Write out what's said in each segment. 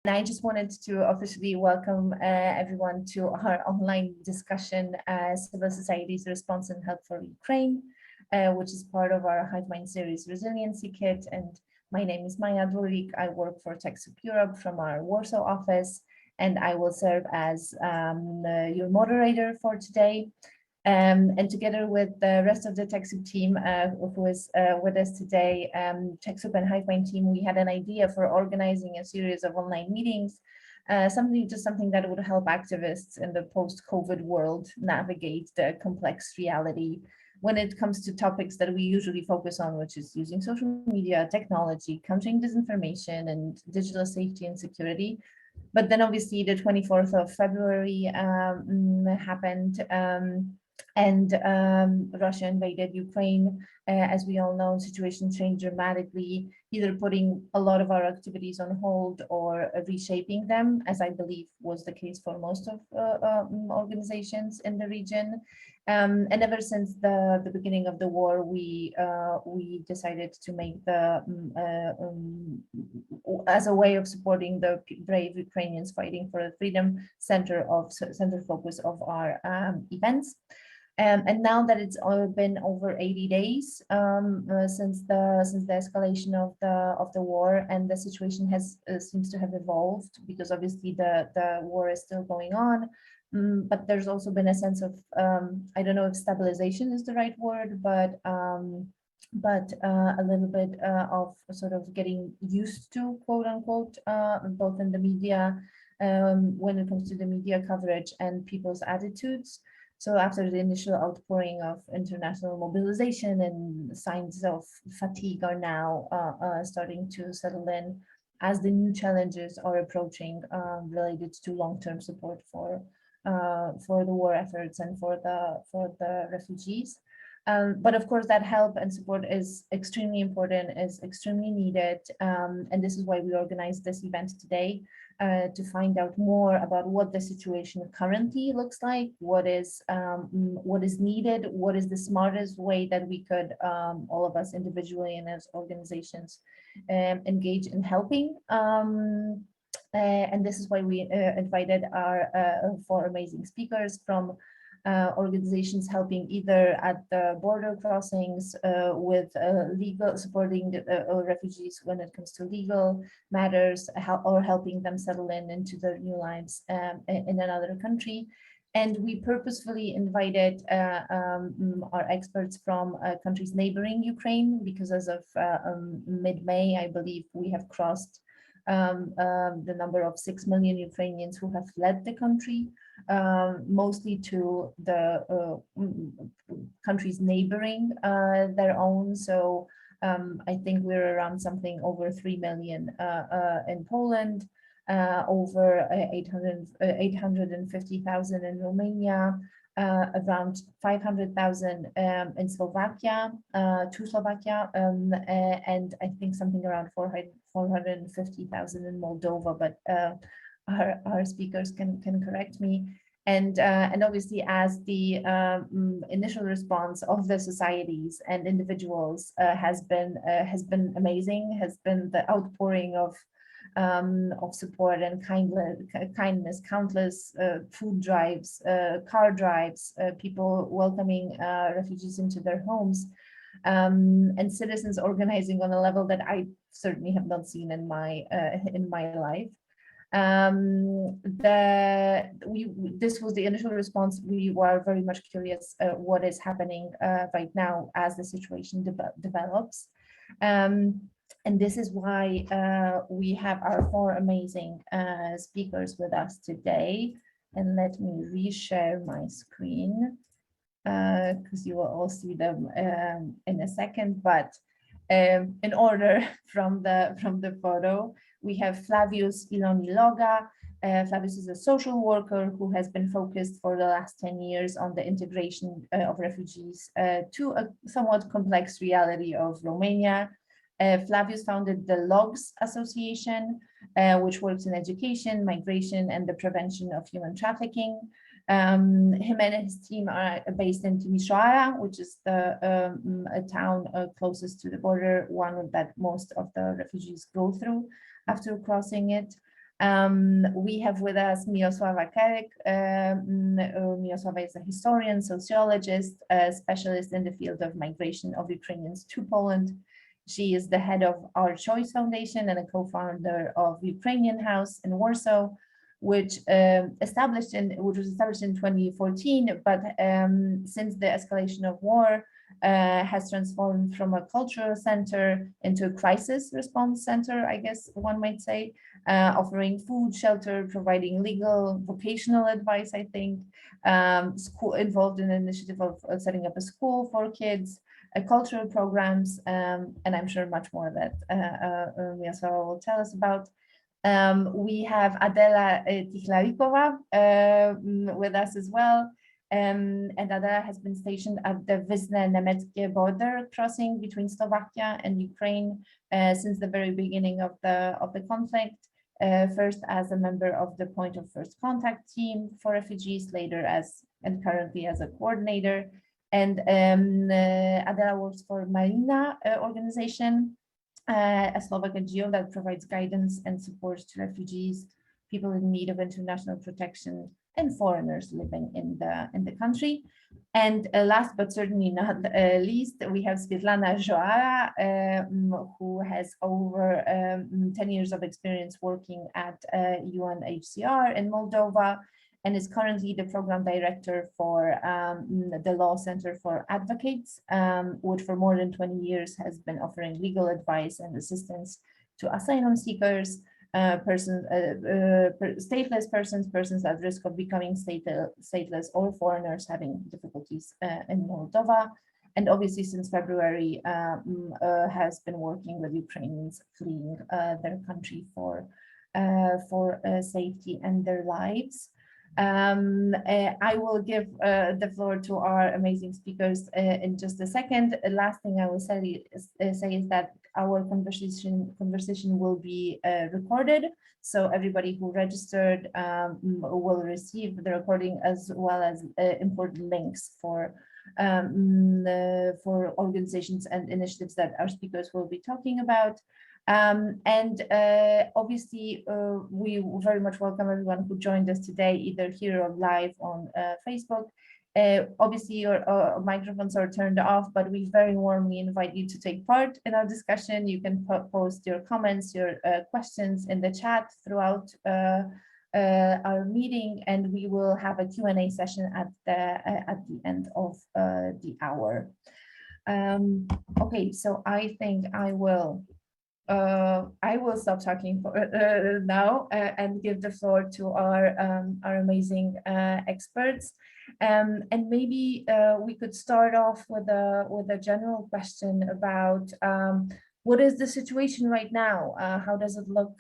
I just wanted to officially welcome everyone to our online discussion, Civil Society's Response and Help for Ukraine, which is part of our Hive Mind series Resiliency Kit. And my name is 𝐤𝐢𝐥𝐥. I work for TechSoup Europe from our Warsaw office, and I will serve as your moderator for today. And together with the rest of the TechSoup team who is with us today, TechSoup and Hive Mind team, we had an idea for organizing a series of online meetings, something that would help activists in the post-COVID world navigate the complex reality when it comes to topics that we usually focus on, which is using social media, technology, countering disinformation, and digital safety and security. But then obviously the 24th of February happened, and Russia invaded Ukraine. As we all know, the situation changed dramatically, either putting a lot of our activities on hold or reshaping them, as I believe was the case for most of organizations in the region. And ever since the beginning of the war, we decided to make as a way of supporting the brave Ukrainians fighting for the freedom, center focus of our events. And now that it's been over 80 days since the escalation of the war, and the situation seems to have evolved, because obviously the war is still going on, but there's also been a sense of I don't know if stabilization is the right word, but a little bit of sort of getting used to, quote unquote, both in the media, when it comes to the media coverage and people's attitudes. So after the initial outpouring of international mobilization, and signs of fatigue are now starting to settle in as the new challenges are approaching, related to long-term support for the war efforts and for the refugees. But of course, that help and support is extremely important, is extremely needed, and this is why we organized this event today, to find out more about what the situation currently looks like, what is needed, what is the smartest way that we could, all of us individually and as organizations, engage in helping. And this is why we invited our 4 amazing speakers from organizations helping either at the border crossings with supporting refugees when it comes to legal matters, or helping them settle into their new lives in another country. And we purposefully invited our experts from countries neighboring Ukraine, because as of mid-May, I believe we have crossed the number of 6 million Ukrainians who have fled the country, mostly to the countries neighboring their own. So I think we're around something over 3 million in Poland, over 850,000 in Romania, around 500,000 in Slovakia, and I think something around 450,000 in Moldova, but our speakers can correct me. And obviously, as the initial response of the societies and individuals has been amazing, has been the outpouring of support and kindness, countless food drives, car drives, people welcoming refugees into their homes, and citizens organizing on a level that I certainly have not seen in my life. This was the initial response. We were very much curious what is happening right now as the situation develops. And this is why we have our 4 amazing speakers with us today. And let me reshare my screen, because you will all see them in a second. But in order from the photo, we have Flavius Iloniloga. Flavius is a social worker who has been focused for the last 10 years on the integration of refugees to a somewhat complex reality of Romania. Flavius founded the 𝐂𝐒𝐤𝐥 Association, which works in education, migration, and the prevention of human trafficking. Him and his team are based in Timișoara, which is a town closest to the border, one that most of the refugees go through after crossing it. We have with us Miłosława 𝐂𝐤. Miłosława is a historian, sociologist, a specialist in the field of migration of Ukrainians to Poland. She is the head of Our Choice Foundation and a co-founder of Ukrainian House in Warsaw, which was established in 2014, but since the escalation of war, has transformed from a cultural center into a crisis response center, I guess one might say, offering food, shelter, providing legal, vocational advice, I think, involved in an initiative of setting up a school for kids, cultural programs, and I'm sure much more that Miłosława will tell us about. We have Adela Tichlavikova with us as well. And Adela has been stationed at the Wisne-Nemeckie border crossing between Slovakia and Ukraine since the very beginning of the conflict. First as a member of the point of first contact team for refugees, later and currently as a coordinator. And Adela works for Marina organization, a Slovak NGO that provides guidance and support to refugees, people in need of international protection, and foreigners living in the country. And last but certainly not least, we have Svetlana Joara, who has over 10 years of experience working at UNHCR in Moldova, and is currently the program director for the Law Center for Advocates, which for more than 20 years has been offering legal advice and assistance to asylum seekers, stateless persons at risk of becoming stateless, or foreigners having difficulties in Moldova. And obviously since February has been working with Ukrainians fleeing their country for safety and their lives. I will give the floor to our amazing speakers in just a second. The last thing I will say is that our conversation will be recorded, so everybody who registered will receive the recording, as well as important links for organizations and initiatives that our speakers will be talking about. Obviously, we very much welcome everyone who joined us today, either here or live on Facebook. Obviously, your microphones are turned off, but we very warmly invite you to take part in our discussion. You can post your comments, your questions in the chat throughout our meeting, and we will have a Q&A session at the end of the hour. Okay, so I think I will stop talking for now and give the floor to our amazing experts. And maybe we could start off with a general question about what is the situation right now? How does it look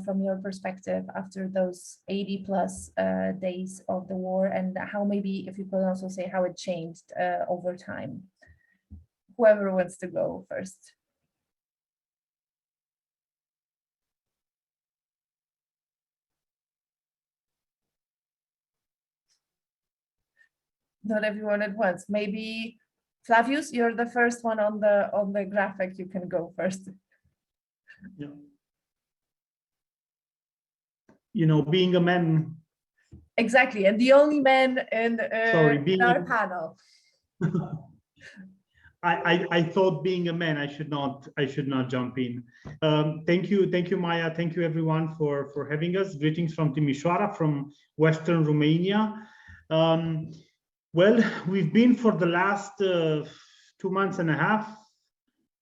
from your perspective after those 80+ days of the war, and how, maybe if you could also say how it changed over time? Whoever wants to go first. Not everyone at once. Maybe Flavius, you're the first one on the graphic. You can go first. Yeah. You know, being a man. Exactly, and the only man in our panel. I thought, being a man, I should not jump in. Thank you, Maya. Thank you everyone for having us. Greetings from Timișoara, from Western Romania. Well, we've been for the last 2.5 months,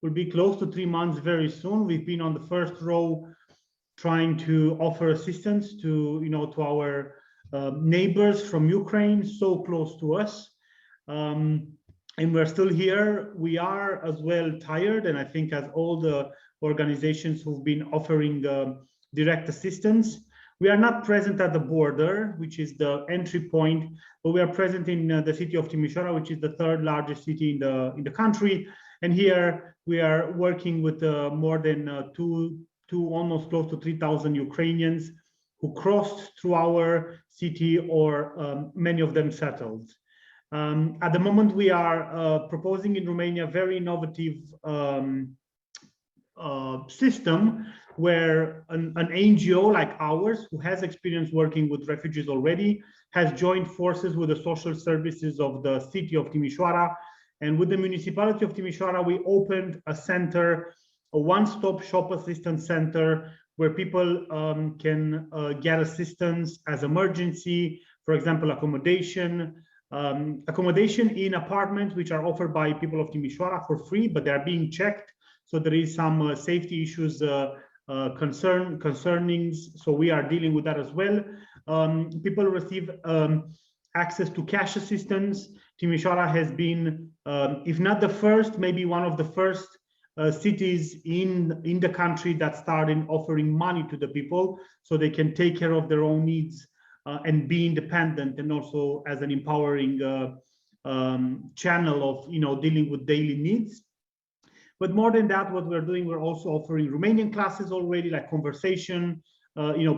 we'll be close to 3 months very soon. We've been on the first row trying to offer assistance to our neighbors from Ukraine, so close to us. And we're still here. We are as well tired, and I think as all the organizations who've been offering direct assistance. We are not present at the border, which is the entry point, but we are present in the city of Timișoara, which is the 3rd largest city in the country. And here we are working with more than almost close to 3,000 Ukrainians who crossed through our city, or many of them settled. At the moment, we are proposing in Romania a very innovative system where an NGO like ours, who has experience working with refugees already, has joined forces with the social services of the city of Timișoara. And with the municipality of Timișoara, we opened a center, a one-stop shop assistance center, where people can get assistance as emergency, for example, accommodation in apartments which are offered by people of Timișoara for free, but they are being checked. So there is some safety issues concerning, so we are dealing with that as well. People receive access to cash assistance. Timișoara has been, if not the first, maybe one of the first cities in the country that started offering money to the people so they can take care of their own needs and be independent, and also as an empowering channel of dealing with daily needs. But more than that, what we're doing, we're also offering Romanian classes already, like conversation,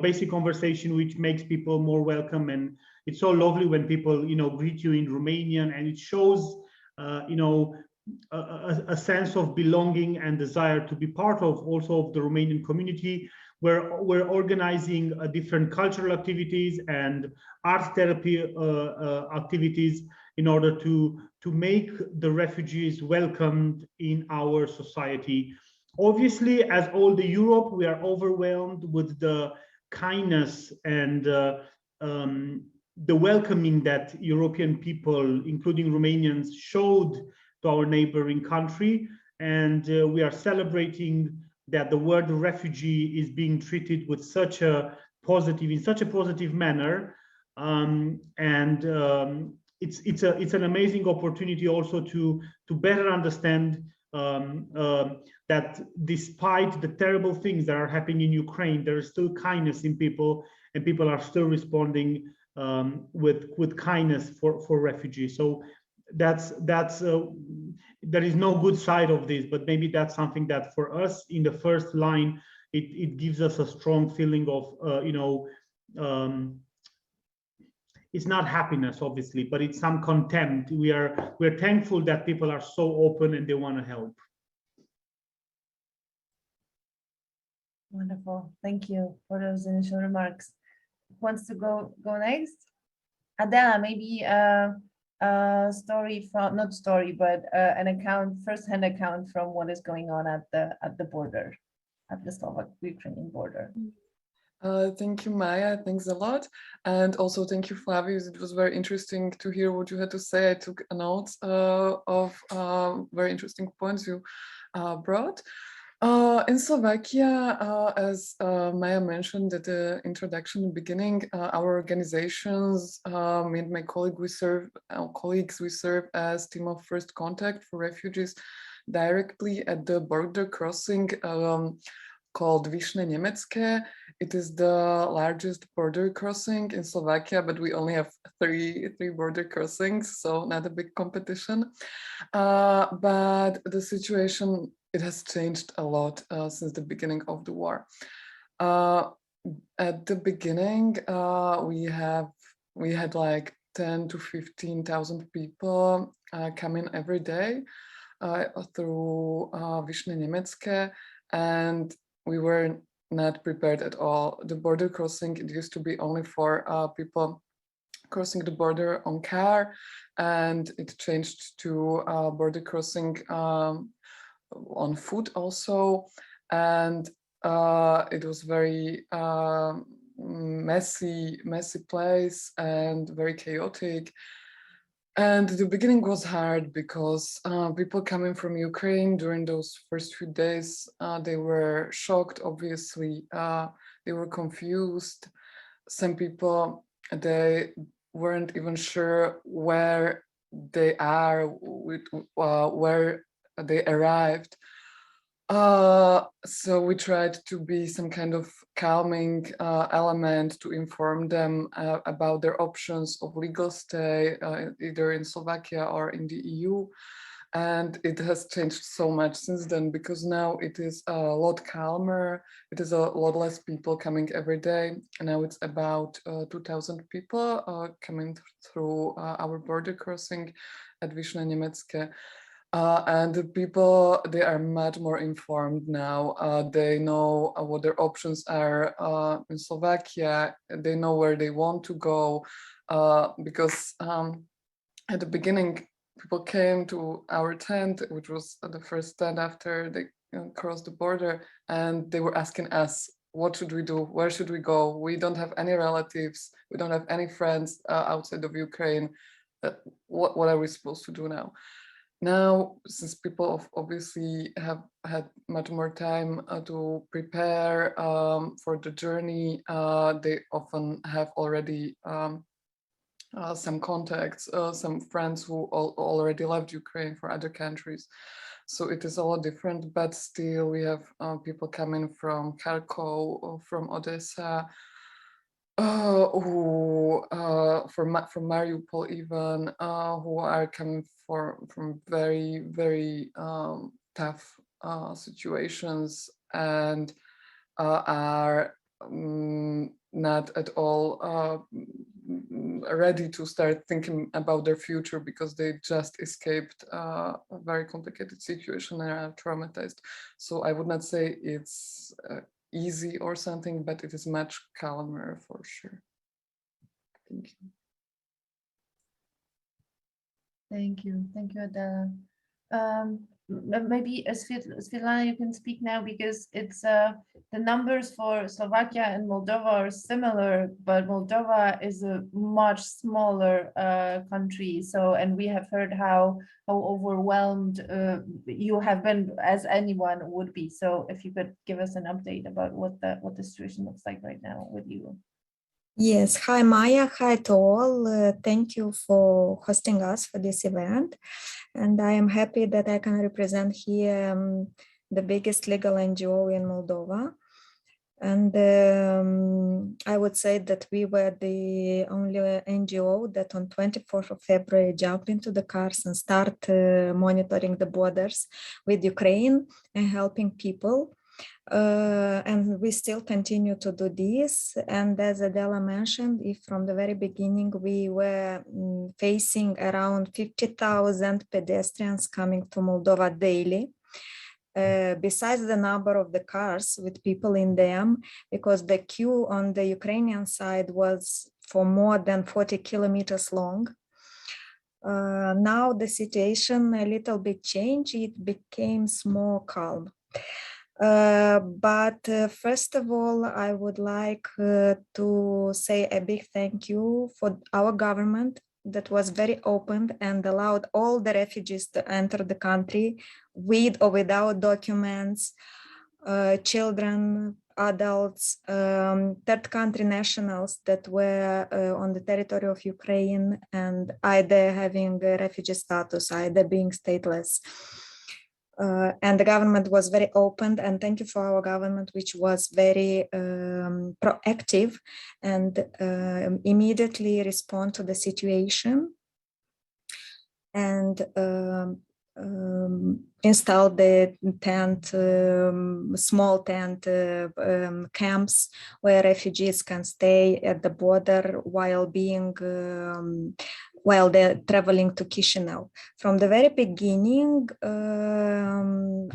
basic conversation, which makes people more welcome. And it's so lovely when people greet you in Romanian, and it shows a sense of belonging and desire to be part of also of the Romanian community, where we're organizing different cultural activities and art therapy activities in order to make the refugees welcomed in our society. Obviously, as all the Europe, we are overwhelmed with the kindness and the welcoming that European people, including Romanians, showed to our neighboring country. And we are celebrating that the word refugee is being treated with such a positive manner. It's an amazing opportunity also to better understand that despite the terrible things that are happening in Ukraine, there is still kindness in people, and people are still responding with kindness for refugees. So there is no good side of this, but maybe that's something that for us in the first line, it gives us a strong feeling of it's not happiness, obviously, but it's some contempt. We're thankful that people are so open and they want to help. Wonderful. Thank you for those initial remarks. Who wants to go next? Adela, maybe story from, not story, but an account, first-hand account from what is going on at the border, at the Slovak-Ukrainian border. Thank you, Maya. Thanks a lot. And also thank you, Flavius. It was very interesting to hear what you had to say. I took notes of very interesting points you brought. In Slovakia, as Maya mentioned at the introduction in the beginning, our organizations, me and my colleagues, we serve as team of first contact for refugees directly at the border crossing called 𝐻𝐴-Nemecké. It is the largest border crossing in Slovakia, but we only have three border crossings, so not a big competition. But the situation, it has changed a lot since the beginning of the war. At the beginning, we had like 10 to 15,000 people coming every day through 𝐻𝐴-Nemecké, and we were not prepared at all. The border crossing, it used to be only for people crossing the border on car, and it changed to border crossing on foot also, and it was very messy place and very chaotic. And the beginning was hard because people coming from Ukraine during those first few days, they were shocked, obviously. They were confused. Some people, they weren't even sure where they are, where they arrived. So we tried to be some kind of calming element to inform them about their options of legal stay, either in Slovakia or in the EU. And it has changed so much since then, because now it is a lot calmer. It is a lot less people coming every day. And now it's about 2,000 people coming through our border crossing at 𝐻𝐴-Nemecké. And the people, they are much more informed now. They know what their options are in Slovakia. They know where they want to go, because at the beginning, people came to our tent, which was the first tent after they crossed the border, and they were asking us, what should we do? Where should we go? We don't have any relatives. We don't have any friends outside of Ukraine. What are we supposed to do now? Now, since people obviously have had much more time to prepare for the journey, they often have already some contacts, some friends who already left Ukraine for other countries. So it is a lot different, but still we have people coming from Kharkov, or from Odessa, who from Mariupol even, who are coming from very, very tough situations, and are not at all ready to start thinking about their future, because they just escaped a very complicated situation and are traumatized. So I would not say it's easy or something, but it is much calmer for sure. Thank you. Thank you, Adela. Maybe Svetlana, you can speak now, because it's the numbers for Slovakia and Moldova are similar, but Moldova is a much smaller country. So, and we have heard how overwhelmed you have been, as anyone would be. So, if you could give us an update about what the situation looks like right now with you. Yes, hi Maya, hi to all. Thank you for hosting us for this event. And I am happy that I can represent here the biggest legal NGO in Moldova. And I would say that we were the only NGO that on 24th of February jumped into the cars and start monitoring the borders with Ukraine and helping people. And we still continue to do this. And as Adela mentioned, if from the very beginning we were facing around 50,000 pedestrians coming to Moldova daily, besides the number of the cars with people in them, because the queue on the Ukrainian side was for more than 40 kilometers long. Now the situation a little bit changed, it became more calm. But first of all, I would like to say a big thank you for our government that was very open and allowed all the refugees to enter the country with or without documents, children, adults, third country nationals that were on the territory of Ukraine and either having a refugee status, either being stateless. And the government was very open, and thank you for our government, which was very proactive and immediately respond to the situation and install the tent, small tent camps where refugees can stay at the border while being while they're traveling to Chisinau. From the very beginning,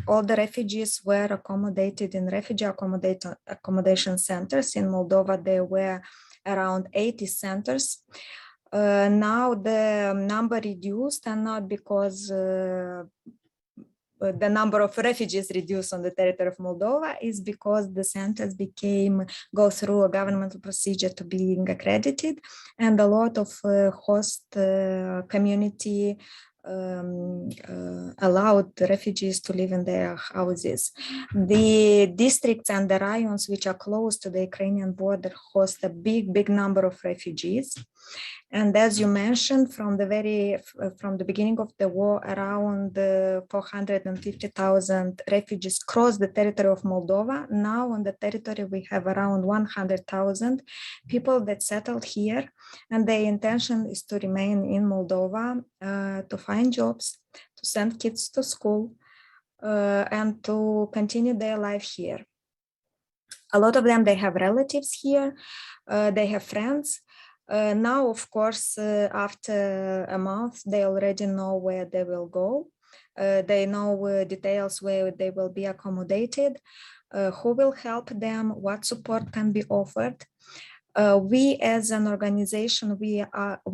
all the refugees were accommodated in refugee accommodation centers. In Moldova, there were around 80 centers. Now the number reduced, and not because the number of refugees reduced on the territory of Moldova, is because the centers go through a governmental procedure to being accredited, and a lot of host community allowed the refugees to live in their houses. The districts and the raions which are close to the Ukrainian border host a big number of refugees. And as you mentioned, from the beginning of the war, around 450,000 refugees crossed the territory of Moldova. Now on the territory, we have around 100,000 people that settled here, and their intention is to remain in Moldova, to find jobs, to send kids to school, and to continue their life here. A lot of them, they have relatives here, they have friends. Now, of course, after a month, they already know where they will go. They know details where they will be accommodated, who will help them, what support can be offered. We as an organization, we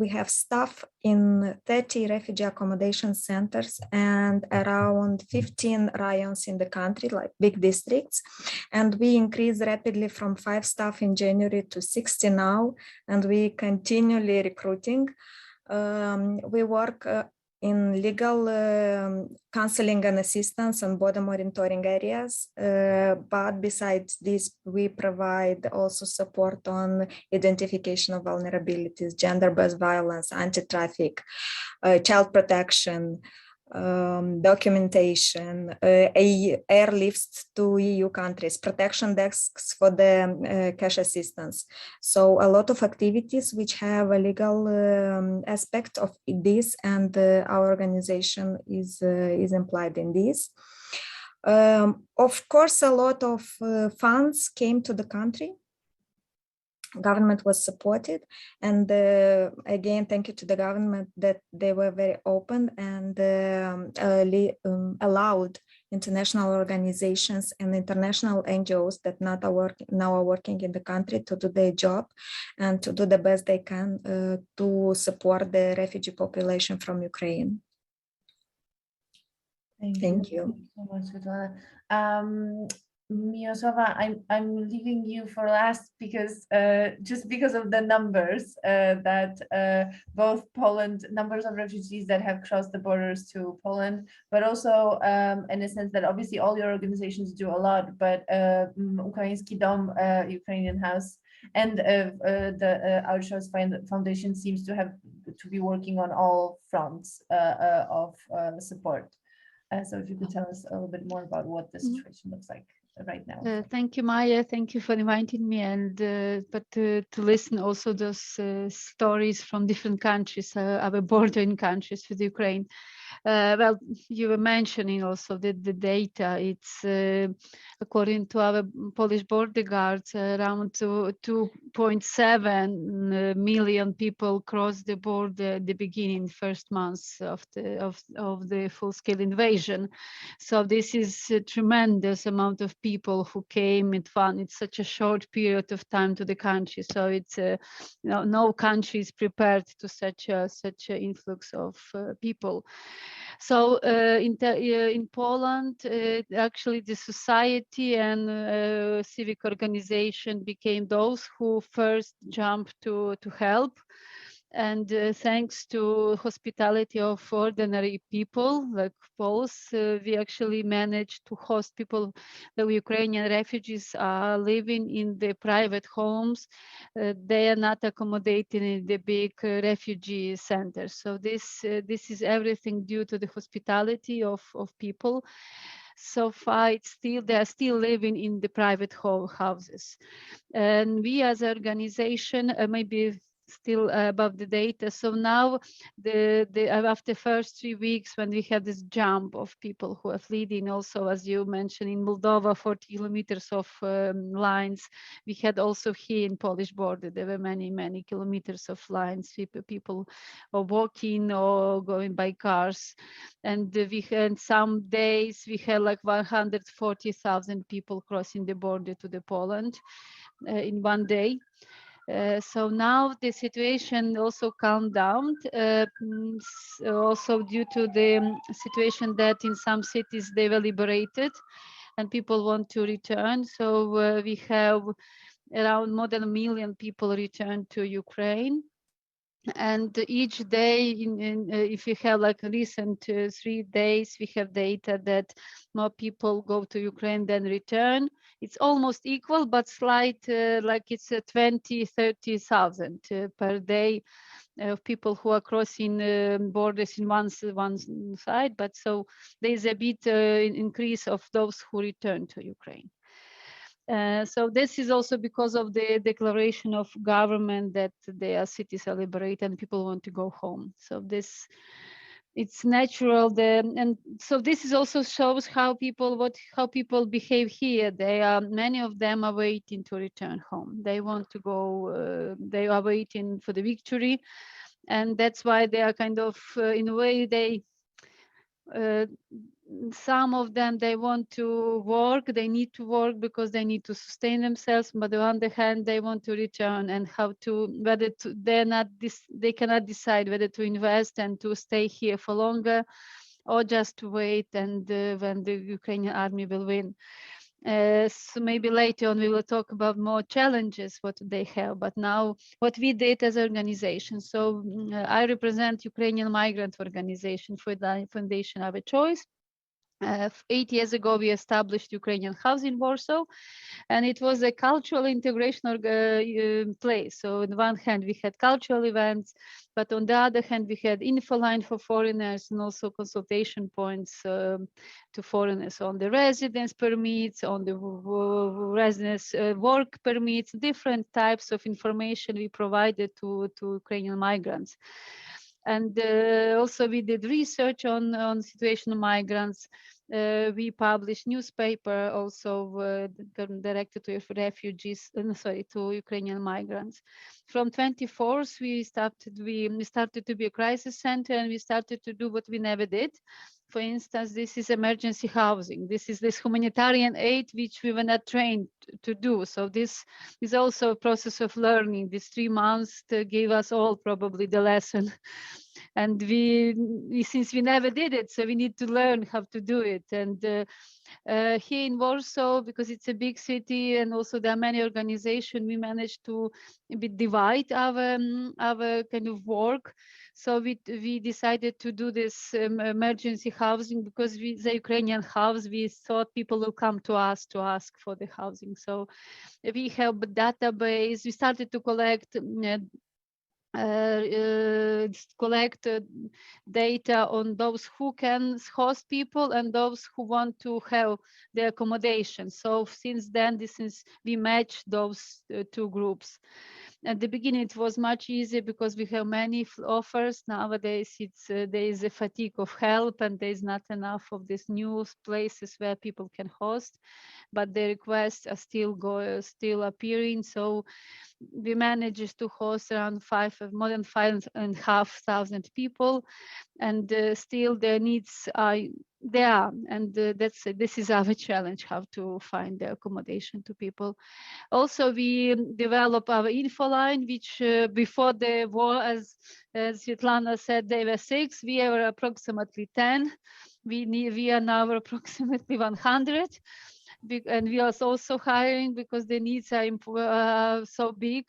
have staff in 30 refugee accommodation centers and around 15 rayons in the country, like big districts. And we increased rapidly from 5 staff in January to 60 now, and we continually recruiting. We work in legal counseling and assistance and border monitoring areas. But besides this, we provide also support on identification of vulnerabilities, gender-based violence, anti-traffic, child protection, documentation, airlifts to EU countries, protection desks for the cash assistance. So a lot of activities which have a legal aspect of this, and our organization is implied in this. Of course, a lot of funds came to the country. Government was supported, and again, thank you to the government that they were very open and allowed international organizations and international NGOs that now are working in the country to do their job and to do the best they can to support the refugee population from Ukraine. Thank you. So much, Svetlana. Miroslava, I'm leaving you for last because just because of the numbers that both Poland, numbers of refugees that have crossed the borders to Poland, but also in a sense that obviously all your organizations do a lot, but Ukraiński Dom, Ukrainian House, and the 𝐭𝐤𝐥𝐥 Foundation seems to be working on all fronts of support. So if you could tell us a little bit more about what the situation looks like right now. Thank you, Maya. Thank you for inviting me, and to listen also those stories from different countries, our bordering countries with Ukraine. Well, you were mentioning also the data. It's according to our Polish border guards, around 2.7 million people crossed the border at the beginning, first months of the full-scale invasion. So this is a tremendous amount of people who came in such a short period of time to the country. So it's no country is prepared to such an influx of people. So in Poland, actually the society and civic organization became those who first jumped to help. And thanks to hospitality of ordinary people like Poles, we actually managed to host people. The Ukrainian refugees are living in the private homes. They are not accommodated in the big refugee centers. So this is everything due to the hospitality of people. So far, they are still living in the private houses. And we as an organization, maybe still above the data. So now, after first 3 weeks, when we had this jump of people who are fleeing, also as you mentioned in Moldova, 40 kilometers of lines. We had also here in Polish border, there were many kilometers of lines. People are walking or going by cars, and we had some days we had like 140,000 people crossing the border to the Poland in one day. So now the situation also calmed down, also due to the situation that in some cities they were liberated and people want to return. So we have around more than 1 million people return to Ukraine. And each day, if you have like recent 3 days, we have data that more people go to Ukraine than return. It's almost equal, but slight, like it's 20,000-30,000 per day of people who are crossing borders in one side. But so there's a bit increase of those who return to Ukraine. So this is also because of the declaration of government that their cities are liberated and people want to go home. So it's natural. And so this is also shows how people behave here. Many of them are waiting to return home. They want to go. They are waiting for the victory, and that's why they are kind of in a way some of them, they want to work, they need to work because they need to sustain themselves, but on the other hand, they want to return, and how to, whether to, they cannot decide whether to invest and to stay here for longer, or just to wait and when the Ukrainian army will win. So maybe later on we will talk about more challenges what they have, but now what we did as an organization. So I represent Ukrainian migrant organization for the Foundation Our Choice. 8 years ago, we established Ukrainian House in Warsaw, and it was a cultural integration place. So on the one hand, we had cultural events, but on the other hand, we had info line for foreigners and also consultation points to foreigners on the residence permits, on the residence work permits, different types of information we provided to Ukrainian migrants. And also we did research on situation of migrants. We published newspaper also directed to refugees, to Ukrainian migrants. From 24th, we started to be a crisis center, and we started to do what we never did. For instance, this is emergency housing. This is this humanitarian aid, which we were not trained to do. So this is also a process of learning. These 3 months gave us all probably the lesson. And since we never did it, so we need to learn how to do it. And here in Warsaw, because it's a big city and also there are many organizations, we managed to divide our kind of work. So we decided to do this emergency housing because the Ukrainian house, we thought people will come to us to ask for the housing. So we have a database. We started to collect data on those who can host people and those who want to have the accommodation. So since then, we matched those 2 groups. At the beginning, it was much easier because we have many offers. Nowadays, there is a fatigue of help, and there is not enough of these new places where people can host. But the requests are still appearing. So we managed to host around more than 5,500 people, and still their needs are there. And this is our challenge, how to find the accommodation to people. Also, we developed our info line, which before the war, as Svetlana said, they were 6. We were approximately 10. We are now approximately 100. And we are also hiring because the needs are so big.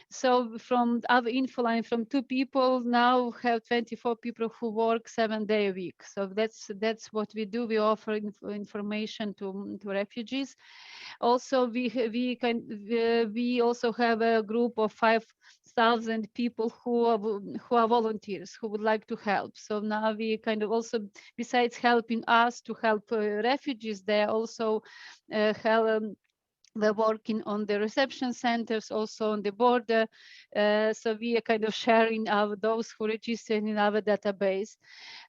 So from our info line, from 2 people, now have 24 people who work 7 days a week. So that's what we do. We offer information to refugees. Also, we also have a group of 5,000 people who are volunteers who would like to help. So now we kind of also, besides helping us to help refugees, they also we're working on the reception centers, also on the border. So we are kind of sharing those who registered in our database.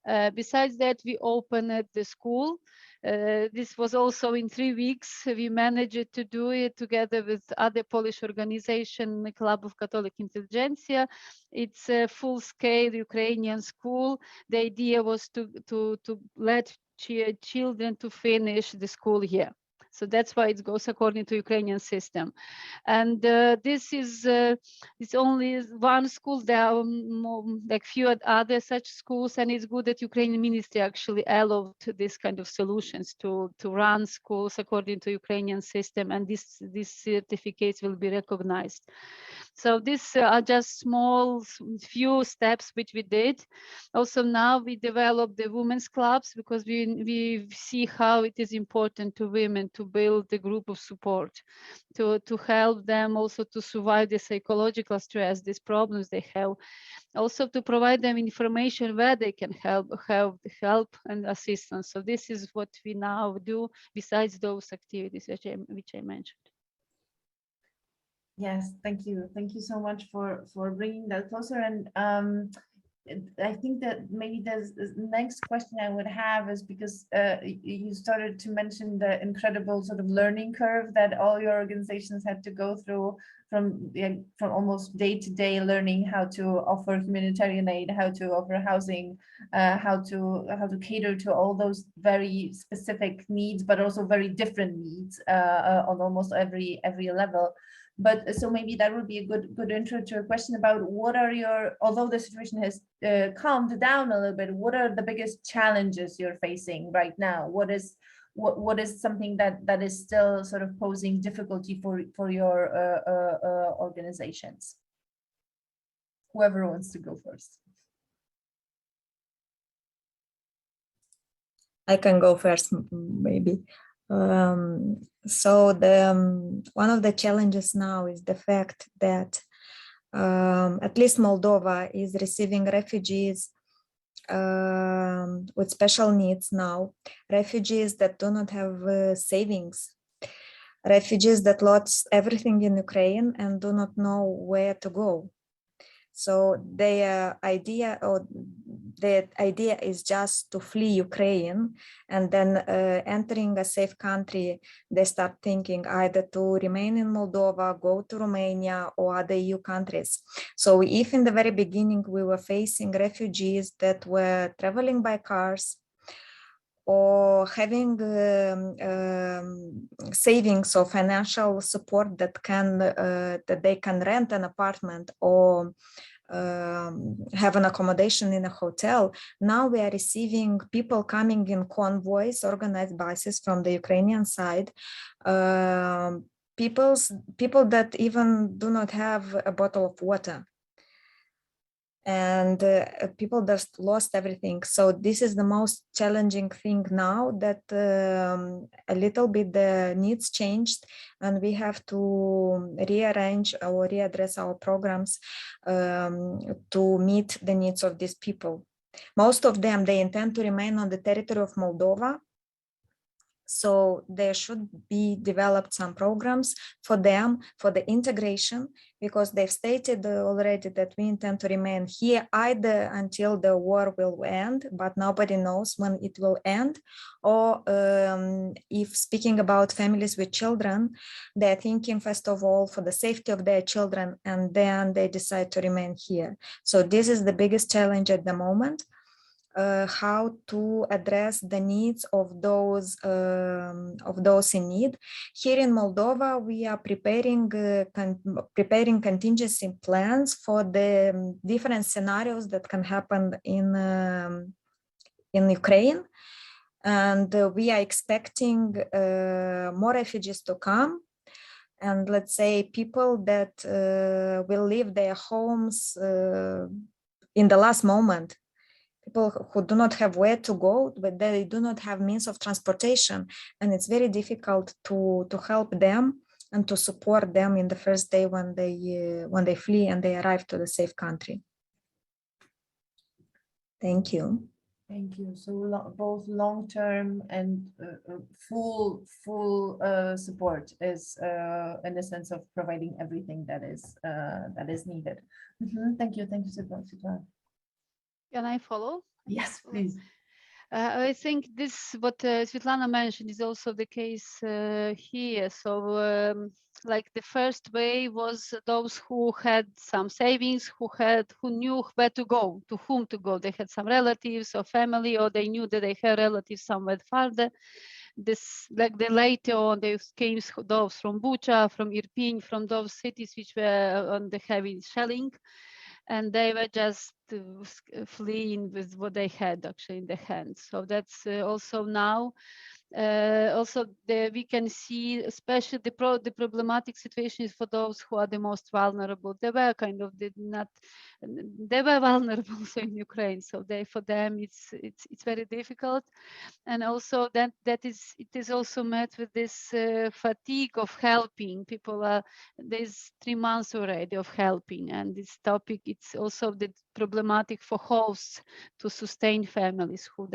Besides that, we opened the school. This was also in 3 weeks. We managed to do it together with other Polish organization, the Club of Catholic Intelligentsia. It's a full-scale Ukrainian school. The idea was to let children to finish the school year. So that's why it goes according to Ukrainian system. And this is it's only one school. There are like few other such schools, and it's good that Ukrainian ministry actually allowed this kind of solutions to run schools according to Ukrainian system, and these certificates will be recognized. So these are just few steps which we did. Also now we develop the women's clubs because we see how it is important to women to build a group of support, to help them also to survive the psychological stress, these problems they have. Also to provide them information where they can help and assistance. So this is what we now do besides those activities which I mentioned. Yes, thank you. Thank you so much for bringing that closer. And I think that maybe the next question I would have is because you started to mention the incredible sort of learning curve that all your organizations had to go through from almost day-to-day learning how to offer humanitarian aid, how to offer housing, how to cater to all those very specific needs, but also very different needs on almost every level. But so maybe that would be a good intro to a question about what are your, although the situation has calmed down a little bit, what are the biggest challenges you're facing right now? What is something that is still sort of posing difficulty for your organizations? Whoever wants to go first. I can go first, maybe. So one of the challenges now is the fact that at least Moldova is receiving refugees with special needs now, refugees that do not have savings, refugees that lost everything in Ukraine and do not know where to go. So the idea is just to flee Ukraine, and then entering a safe country, they start thinking either to remain in Moldova, go to Romania or other EU countries. So if in the very beginning we were facing refugees that were traveling by cars or having savings or financial support that they can rent an apartment or have an accommodation in a hotel, now we are receiving people coming in convoys, organized buses from the Ukrainian side, people that even do not have a bottle of water, and people that lost everything. So this is the most challenging thing now, that a little bit the needs changed and we have to rearrange or readdress our programs to meet the needs of these people. Most of them, they intend to remain on the territory of Moldova. So there should be developed some programs for them, for the integration, because they've stated already that we intend to remain here either until the war will end, but nobody knows when it will end, or if speaking about families with children, they're thinking first of all for the safety of their children, and then they decide to remain here. So this is the biggest challenge at the moment. How to address the needs of those in need. Here in Moldova, we are preparing contingency plans for the different scenarios that can happen in Ukraine, and we are expecting more refugees to come. And let's say people that will leave their homes in the last moment. People who do not have where to go, but they do not have means of transportation, and it's very difficult to help them and to support them in the first day when they flee and they arrive to the safe country. Thank you. Thank you. So both long-term and full support is in the sense of providing everything that is needed. Thank you, Svetlana. Can I follow? Yes, please. I think this, what Svetlana mentioned, is also the case here. So like the first way was those who had some savings, who knew where to go, to whom to go. They had some relatives or family, or they knew that they had relatives somewhere farther. This, like the later on, they came those from Bucha, from Irpin, from those cities which were on the heavy shelling. And they were just fleeing with what they had actually in the hand. So that's also now. We can see, especially the problematic situation is for those who are the most vulnerable. They were kind of they were vulnerable also in Ukraine. So for them it's very difficult, and also it is also met with this fatigue of helping people. There's 3 months already of helping, and this topic, it's also the problematic for hosts to sustain families whom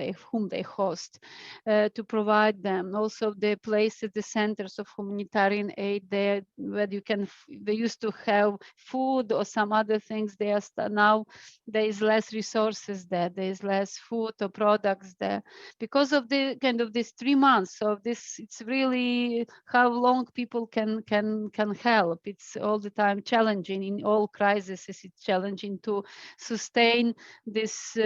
they host, to provide provide them. Also the places, the centers of humanitarian aid there, where you can, they used to have food or some other things there. Now there is less resources there. There is less food or products there because of the kind of this 3 months of this. It's really how long people can help. It's all the time challenging in all crises. It's challenging to sustain this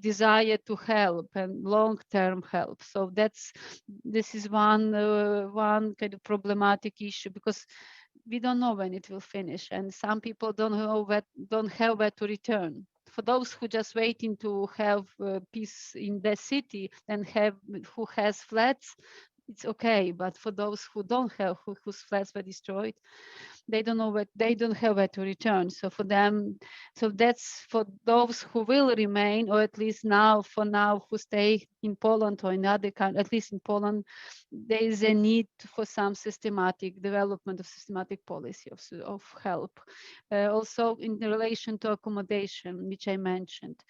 desire to help and long-term help. So this is one kind of problematic issue, because we don't know when it will finish, and some people don't have where to return. For those who just waiting to have peace in their city and who has flats, it's okay. But for those who don't have, whose flats were destroyed, they don't have where to return. So for them, so that's for those who will remain, or at least for now who stay in Poland or in other countries. At least in Poland, there is a need for some systematic development of systematic policy of help. Also in relation to accommodation, which I mentioned.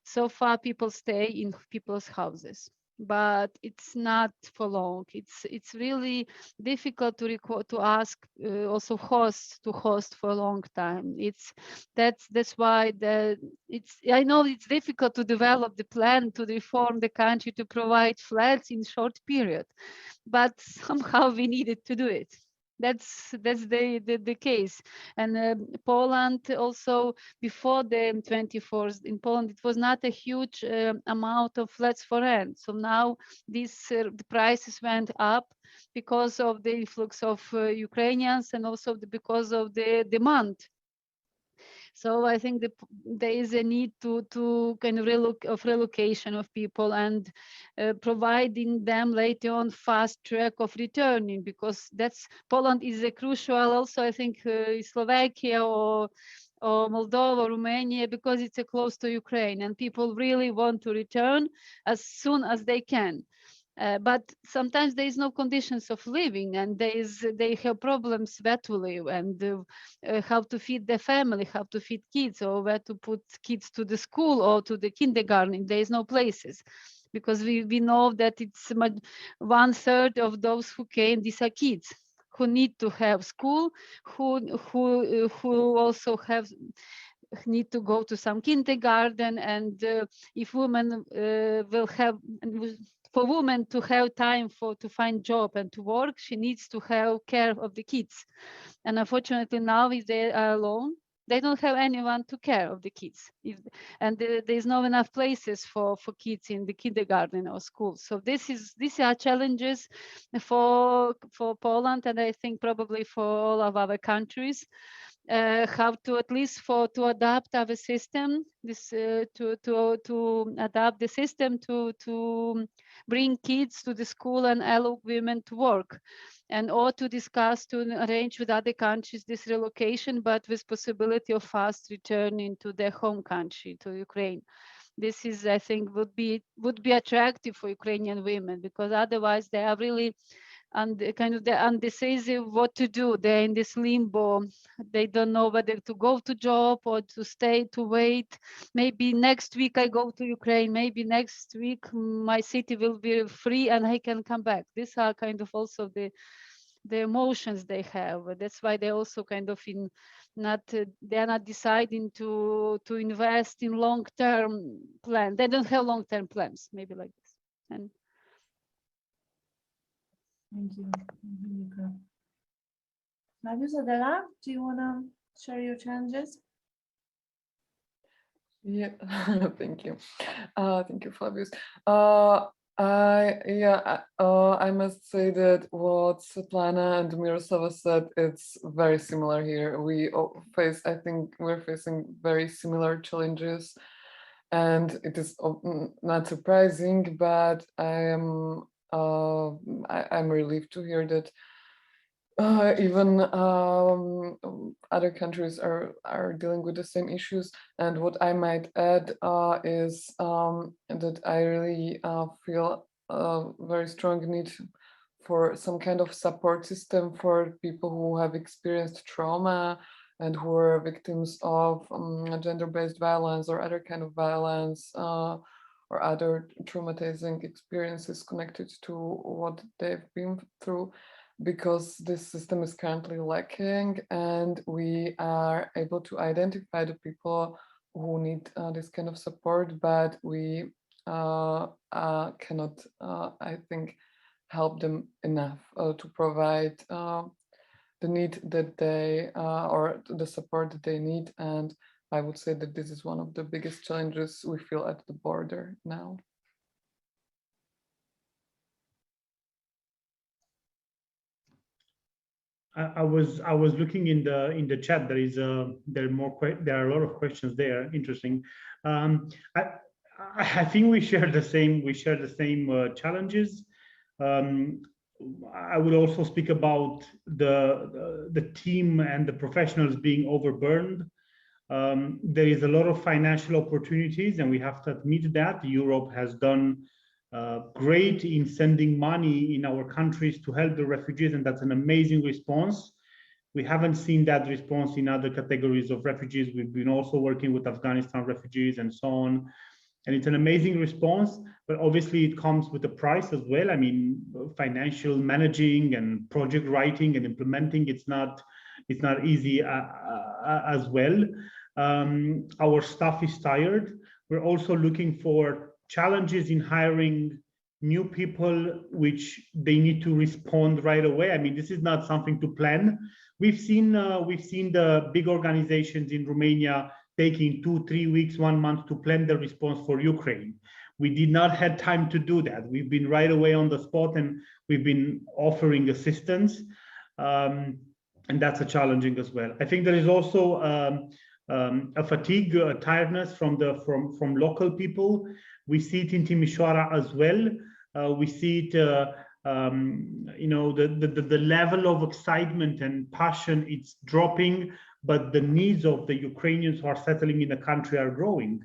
So far, people stay in people's houses, but it's not for long. It's really difficult to ask also hosts to host for a long time. That's why I know it's difficult to develop the plan to reform the country to provide flats in short period, but somehow we needed to do it. That's the case. And Poland also, before the 24th in Poland, it was not a huge amount of flats for rent. So now the prices went up because of the influx of Ukrainians, and also because of the demand. So I think there is a need to kind of relocation of people, and providing them later on fast track of returning, because Poland is a crucial. Also, I think Slovakia or Moldova, Romania, because it's close to Ukraine, and people really want to return as soon as they can. But sometimes there is no conditions of living, and they have problems where to live, and how to feed their family, how to feed kids, or where to put kids to the school or to the kindergarten. There is no places, because we know that it's 1/3 of those who came, these are kids who need to have school, who also need to go to some kindergarten, and if women will have. For women to have time to find job and to work, she needs to have care of the kids. And unfortunately now, if they are alone, they don't have anyone to care of the kids. And there's not enough places for kids in the kindergarten or school. So these are challenges for Poland, and I think probably for all of our countries. How to at least to adapt our system, to adapt the system to bring kids to the school and allow women to work, and or to discuss to arrange with other countries this relocation, but with possibility of fast returning to their home country, to Ukraine. This is, I think, would be attractive for Ukrainian women, because otherwise they are really they're undecisive what to do. They're in this limbo. They don't know whether to go to job or to stay, to wait. Maybe next week I go to Ukraine. Maybe next week my city will be free and I can come back. These are kind of also the emotions they have. That's why they also kind of they are not deciding to invest in long-term plan. They don't have long-term plans, maybe like this. And thank you, Monica. Flavius, Adela, do you want to share your challenges? Yeah, thank you. Thank you, Flavius. I must say that what Svetlana and Miroslava said, it's very similar here. I think we're facing very similar challenges, and it is not surprising, but I'm relieved to hear that even other countries are dealing with the same issues. And what I might add is that I really feel a very strong need for some kind of support system for people who have experienced trauma and who are victims of gender-based violence or other kind of violence, or other traumatizing experiences connected to what they've been through, because this system is currently lacking, and we are able to identify the people who need this kind of support, but we cannot, I think, help them enough to provide the need that they or the support that they need. And I would say that this is one of the biggest challenges we feel at the border now. I was looking in the chat. There are a lot of questions there. Interesting. I think we share the same challenges. I would also speak about the team and the professionals being overburdened. There is a lot of financial opportunities, and we have to admit that Europe has done great in sending money in our countries to help the refugees, and that's an amazing response. We haven't seen that response in other categories of refugees. We've been also working with Afghanistan refugees and so on, and it's an amazing response, but obviously it comes with a price as well. I mean, financial managing and project writing and implementing, it's not easy as well. Our staff is tired. We're also looking for challenges in hiring new people, which they need to respond right away. I mean, this is not something to plan. We've seen the big organizations in Romania taking 2-3 weeks, 1 month to plan the response for Ukraine. We did not have time to do that. We've been right away on the spot, and we've been offering assistance, and that's a challenging as well. I think there is also a fatigue, a tiredness from local people. We see it in Timișoara as well. We see it, you know, the level of excitement and passion, it's dropping, but the needs of the Ukrainians who are settling in the country are growing.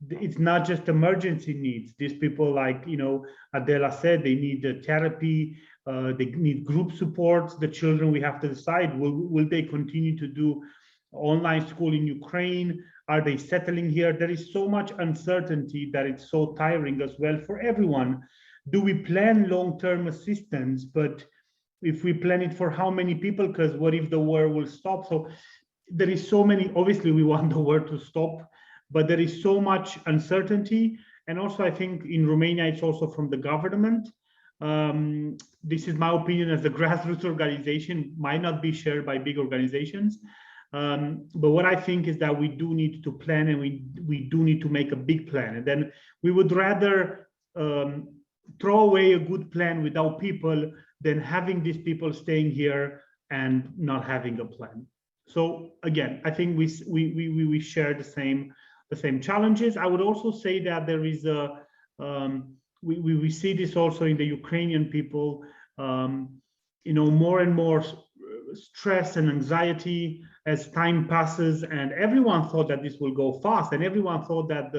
It's not just emergency needs. These people, like, you know, Adela said, they need therapy, they need group support. The children, we have to decide, will they continue to do online school in Ukraine? Are they settling here? There is so much uncertainty that it's so tiring as well for everyone. Do we plan long-term assistance? But if we plan it for how many people? Because what if the war will stop? So there is so many, obviously we want the war to stop, but there is so much uncertainty. And also I think in Romania, it's also from the government. This is my opinion as a grassroots organization, might not be shared by big organizations. But what I think is that we do need to plan, and we do need to make a big plan. And then we would rather throw away a good plan without people than having these people staying here and not having a plan. So again, I think we share the same challenges. I would also say that there is a we see this also in the Ukrainian people, you know, more and more stress and anxiety as time passes, and everyone thought that this will go fast, and everyone thought that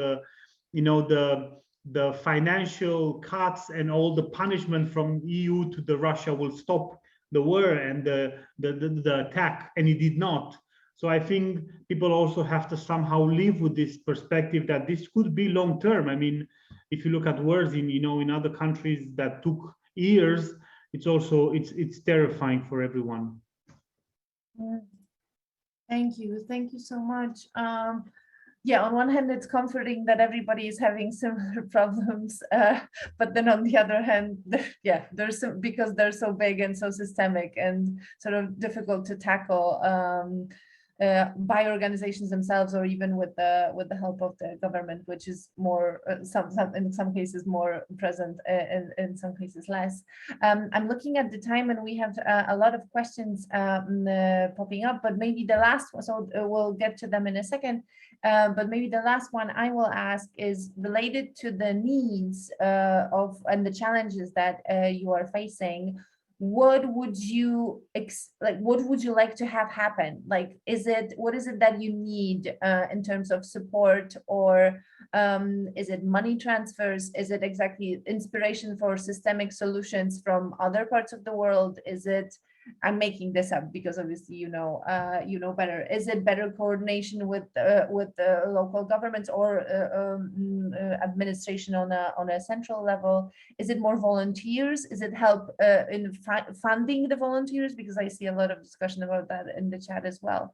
the financial cuts and all the punishment from EU to the Russia will stop the war and the attack, and it did not. So I think people also have to somehow live with this perspective that this could be long term. I mean, if you look at wars in other countries that took years, it's terrifying for everyone. Thank you so much. Yeah, on one hand, it's comforting that everybody is having similar problems, but then on the other hand, yeah, because they're so big and so systemic and sort of difficult to tackle by organizations themselves, or even with the help of the government, which is more in some cases more present, in some cases less. I'm looking at the time, and we have a lot of questions popping up, but maybe the last one, so we'll get to them in a second. But maybe the last one I will ask is related to the needs and the challenges that you are facing. What would you like to have happen? Like, what is it that you need in terms of support, or is it money transfers? Is it exactly inspiration for systemic solutions from other parts of the world? Is it I'm making this up because obviously you know better. Is it better coordination with the local governments or administration on a central level? Is it more volunteers? Is it help in funding the volunteers? Because I see a lot of discussion about that in the chat as well.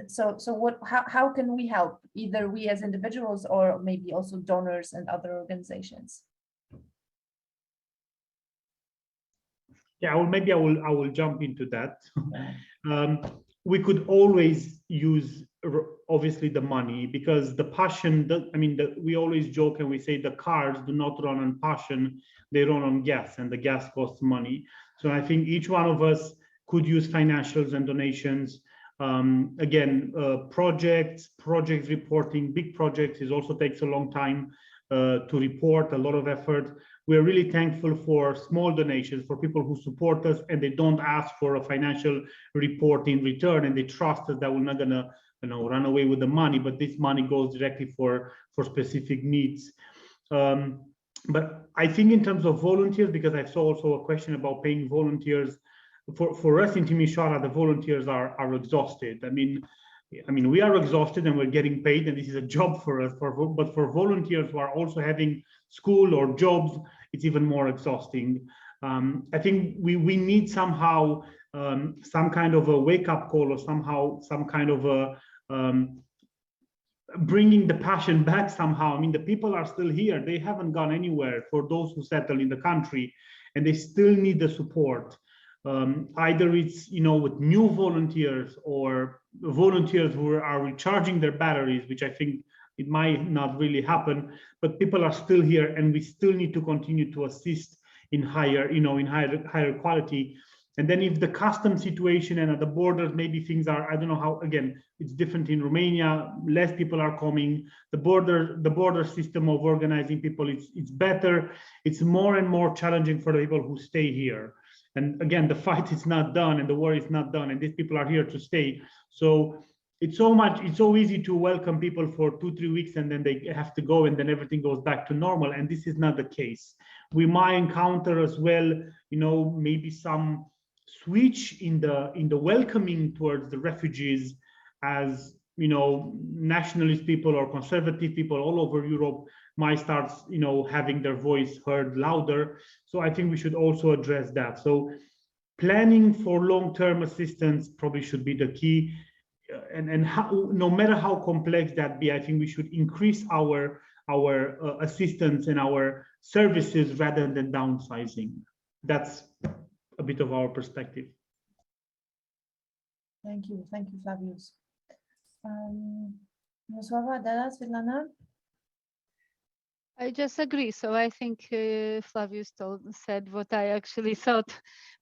So how can we help, either we as individuals or maybe also donors and other organizations? Yeah, maybe I will jump into that. We could always use obviously the money, because the passion, we always joke and we say the cars do not run on passion, they run on gas, and the gas costs money. So I think each one of us could use financials and donations. Again, project reporting, big projects, it also takes a long time to report, a lot of effort. We're really thankful for small donations, for people who support us and they don't ask for a financial report in return, and they trust us that we're not gonna run away with the money, but this money goes directly for specific needs. But I think in terms of volunteers, because I saw also a question about paying volunteers, for us in Timișoara, the volunteers are exhausted. I mean, we are exhausted and we're getting paid, and this is a job for us. But for volunteers who are also having school or jobs, it's even more exhausting. I think we need somehow some kind of a wake-up call, or somehow some kind of a bringing the passion back somehow. I mean, the people are still here; they haven't gone anywhere. For those who settle in the country, and they still need the support. Either it's with new volunteers or volunteers who are recharging their batteries, which I think it might not really happen, but people are still here, and we still need to continue to assist in higher quality. And then if the customs situation and at the borders, maybe things are, I don't know how, again, it's different in Romania, less people are coming, the border system of organizing people, it's better, it's more and more challenging for the people who stay here. And again, the fight is not done and the war is not done, and these people are here to stay. So it's so easy to welcome people for 2-3 weeks and then they have to go and then everything goes back to normal. And this is not the case. We might encounter as well, maybe some switch in the welcoming towards the refugees, as nationalist people or conservative people all over Europe might start having their voice heard louder. So I think we should also address that. So planning for long-term assistance probably should be the key, and no matter how complex that be, I think we should increase our assistance and our services rather than downsizing. That's a bit of our perspective. Thank you, Flavius. Mirosława, Adela, Svetlana? I just agree. So I think Flavius said what I actually thought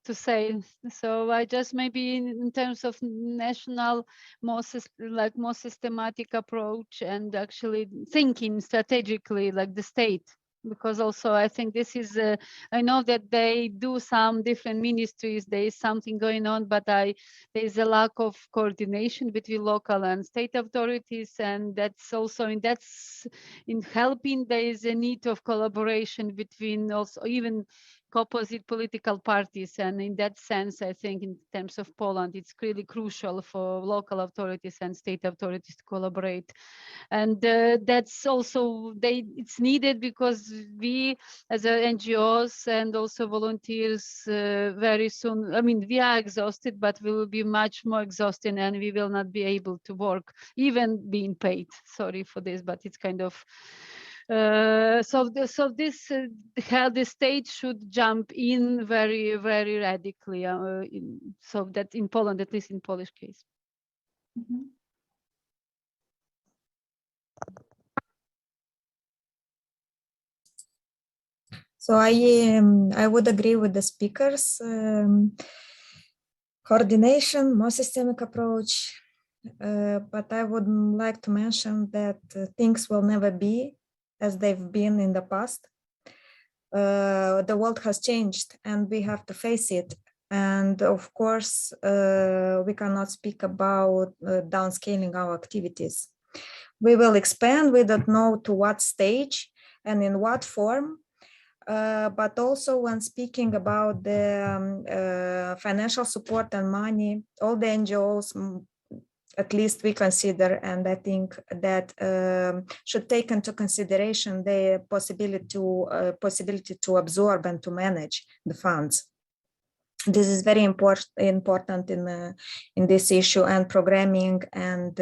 to say. So I just maybe in terms of national, more systematic approach, and actually thinking strategically like the state. Because also I think this is, I know that they do some different ministries, there is something going on, but there is a lack of coordination between local and state authorities, and that's also in helping, there is a need of collaboration between also even opposite political parties. And in that sense, I think in terms of Poland, it's really crucial for local authorities and state authorities to collaborate. And that's also, it's needed because we as NGOs and also volunteers very soon, I mean, we are exhausted, but we will be much more exhausted and we will not be able to work, even being paid. Sorry for this, but it's kind of, so the state should jump in very, very radically. So that in Poland, at least in Polish case. Mm-hmm. So I would agree with the speakers. Coordination, more systemic approach, but I would like to mention that things will never be as they've been in the past. The world has changed and we have to face it. And of course, we cannot speak about downscaling our activities. We will expand, we don't know to what stage and in what form. but also when speaking about the financial support and money, all the NGOs, at least we consider, and I think that should take into consideration the possibility to absorb and to manage the funds. This is very important in this issue, and programming and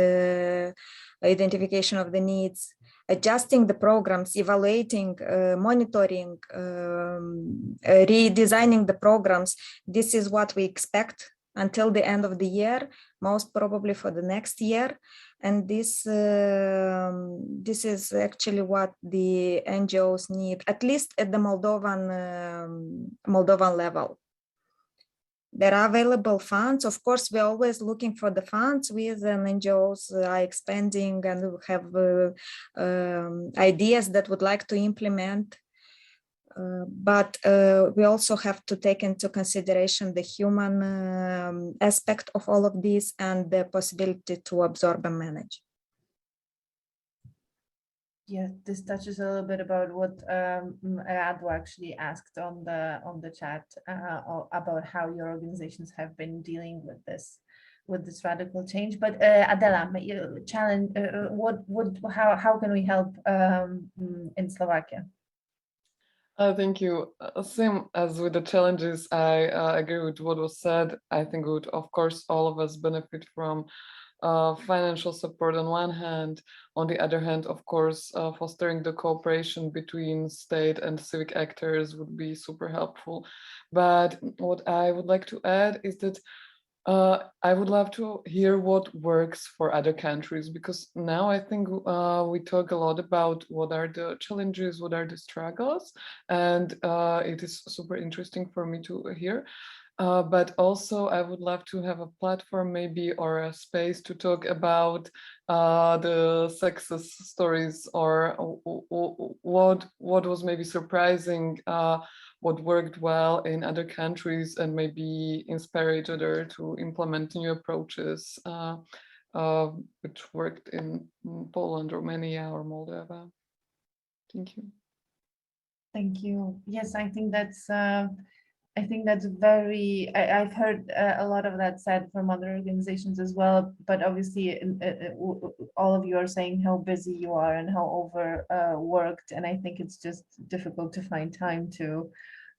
identification of the needs, adjusting the programs, evaluating, monitoring, redesigning the programs. This is what we expect until the end of the year, most probably for the next year. And this is actually what the NGOs need, at least at the Moldovan level. There are available funds. Of course, we're always looking for the funds. We as NGOs are expanding and have ideas that would like to implement. But we also have to take into consideration the human aspect of all of this and the possibility to absorb and manage. Yeah, this touches a little bit about what Radu actually asked on the chat about how your organizations have been dealing with this radical change. But Adela, challenge how can we help in Slovakia? Thank you. Same as with the challenges, I agree with what was said. I think would, of course, all of us benefit from financial support on one hand. On the other hand, of course, fostering the cooperation between state and civic actors would be super helpful. But what I would like to add is that I would love to hear what works for other countries, because now I think we talk a lot about what are the challenges, what are the struggles, and it is super interesting for me to hear. But also I would love to have a platform maybe or a space to talk about the success stories, or what was maybe surprising, what worked well in other countries, and maybe inspire each other to implement new approaches which worked in Poland, Romania, or Moldova. Thank you. Thank you. Yes, I think that's very, I've heard a lot of that said from other organizations as well, but obviously all of you are saying how busy you are and how overworked, and I think it's just difficult to find time to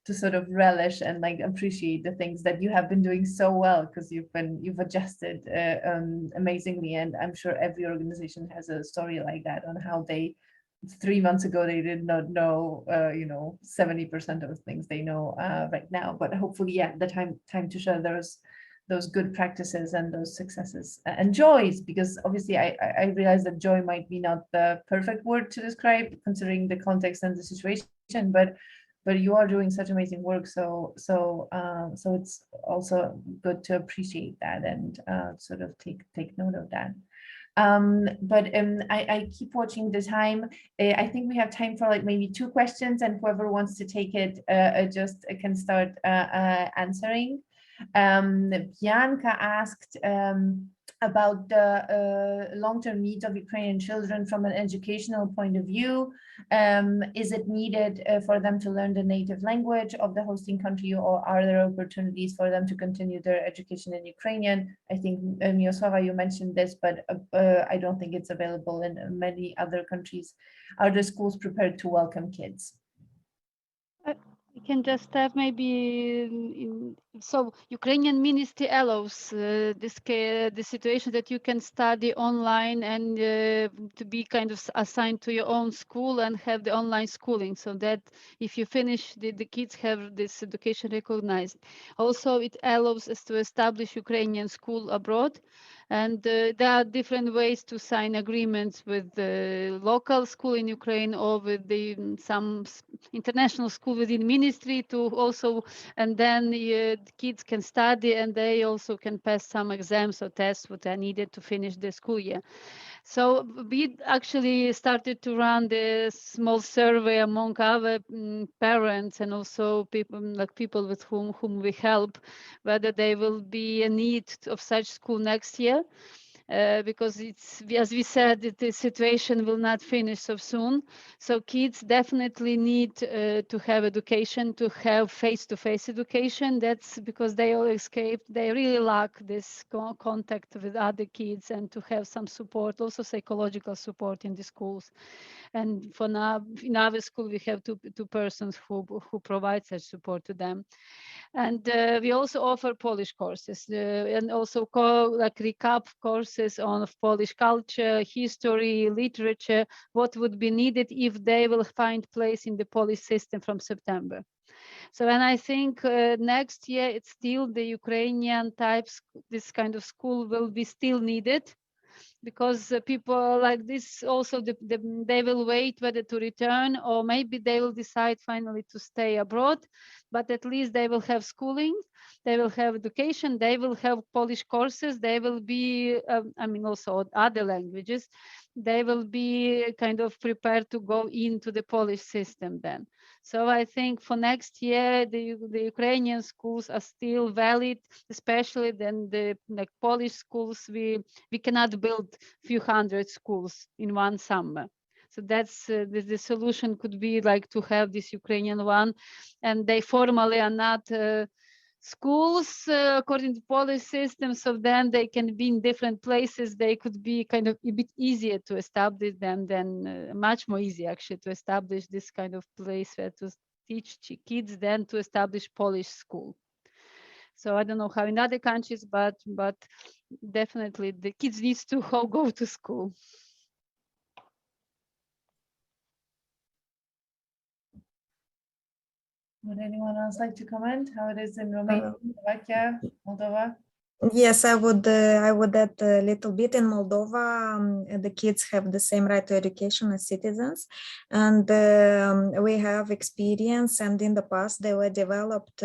sort of relish and like appreciate the things that you have been doing so well, because you've adjusted amazingly, and I'm sure every organization has a story like that on how they 3 months ago they did not know 70% of the things they know right now. But hopefully, yeah, the time to share those good practices and those successes and joys, because obviously I realize that joy might be not the perfect word to describe considering the context and the situation, but you are doing such amazing work, so it's also good to appreciate that and sort of take note of that. But I keep watching the time. I think we have time for like maybe 2 questions, and whoever wants to take it just can start answering. Bianca asked about the long-term needs of Ukrainian children from an educational point of view. Is it needed for them to learn the native language of the hosting country, or are there opportunities for them to continue their education in Ukrainian? I think, Miosława, you mentioned this, but I don't think it's available in many other countries. Are the schools prepared to welcome kids? I can just have maybe so Ukrainian ministry allows the situation that you can study online and to be kind of assigned to your own school and have the online schooling, so that if you finish, the kids have this education recognized. Also, it allows us to establish Ukrainian school abroad, and there are different ways to sign agreements with the local school in Ukraine or with some international school within ministry to also, and then the kids can study and they also can pass some exams or tests what are needed to finish the school year. So we actually started to run the small survey among our parents and also people with whom we help, whether there will be a need of such school next year. because it's, as we said, the situation will not finish so soon. So kids definitely need to have education, to have face-to-face education. That's because they all escaped. They really lack this contact with other kids, and to have some support, also psychological support in the schools. And for now, in our school, we have two persons who provide such support to them. And we also offer Polish courses and also like recap courses on Polish culture, history, literature, what would be needed if they will find place in the Polish system from September. So, and I think next year it's still the Ukrainian types, this kind of school will be still needed, because people like this also, they will wait whether to return, or maybe they will decide finally to stay abroad, but at least they will have schooling, they will have education, they will have Polish courses, they will be, I mean, also other languages, they will be kind of prepared to go into the Polish system then. So I think for next year, the Ukrainian schools are still valid, especially then the like Polish schools. We cannot build few hundred schools in one summer. So that's the solution could be like to have this Ukrainian one, and they formally are not schools according to Polish system, so then they can be in different places. They could be kind of a bit easier to establish them than much more easy actually to establish this kind of place where to teach kids than to establish Polish school. So I don't know how in other countries, but definitely the kids needs to go to school. Would anyone else like to comment how it is in Romania, Slovakia, Moldova? Yes, I would add a little bit. In Moldova, the kids have the same right to education as citizens, and we have experience, and in the past they were developed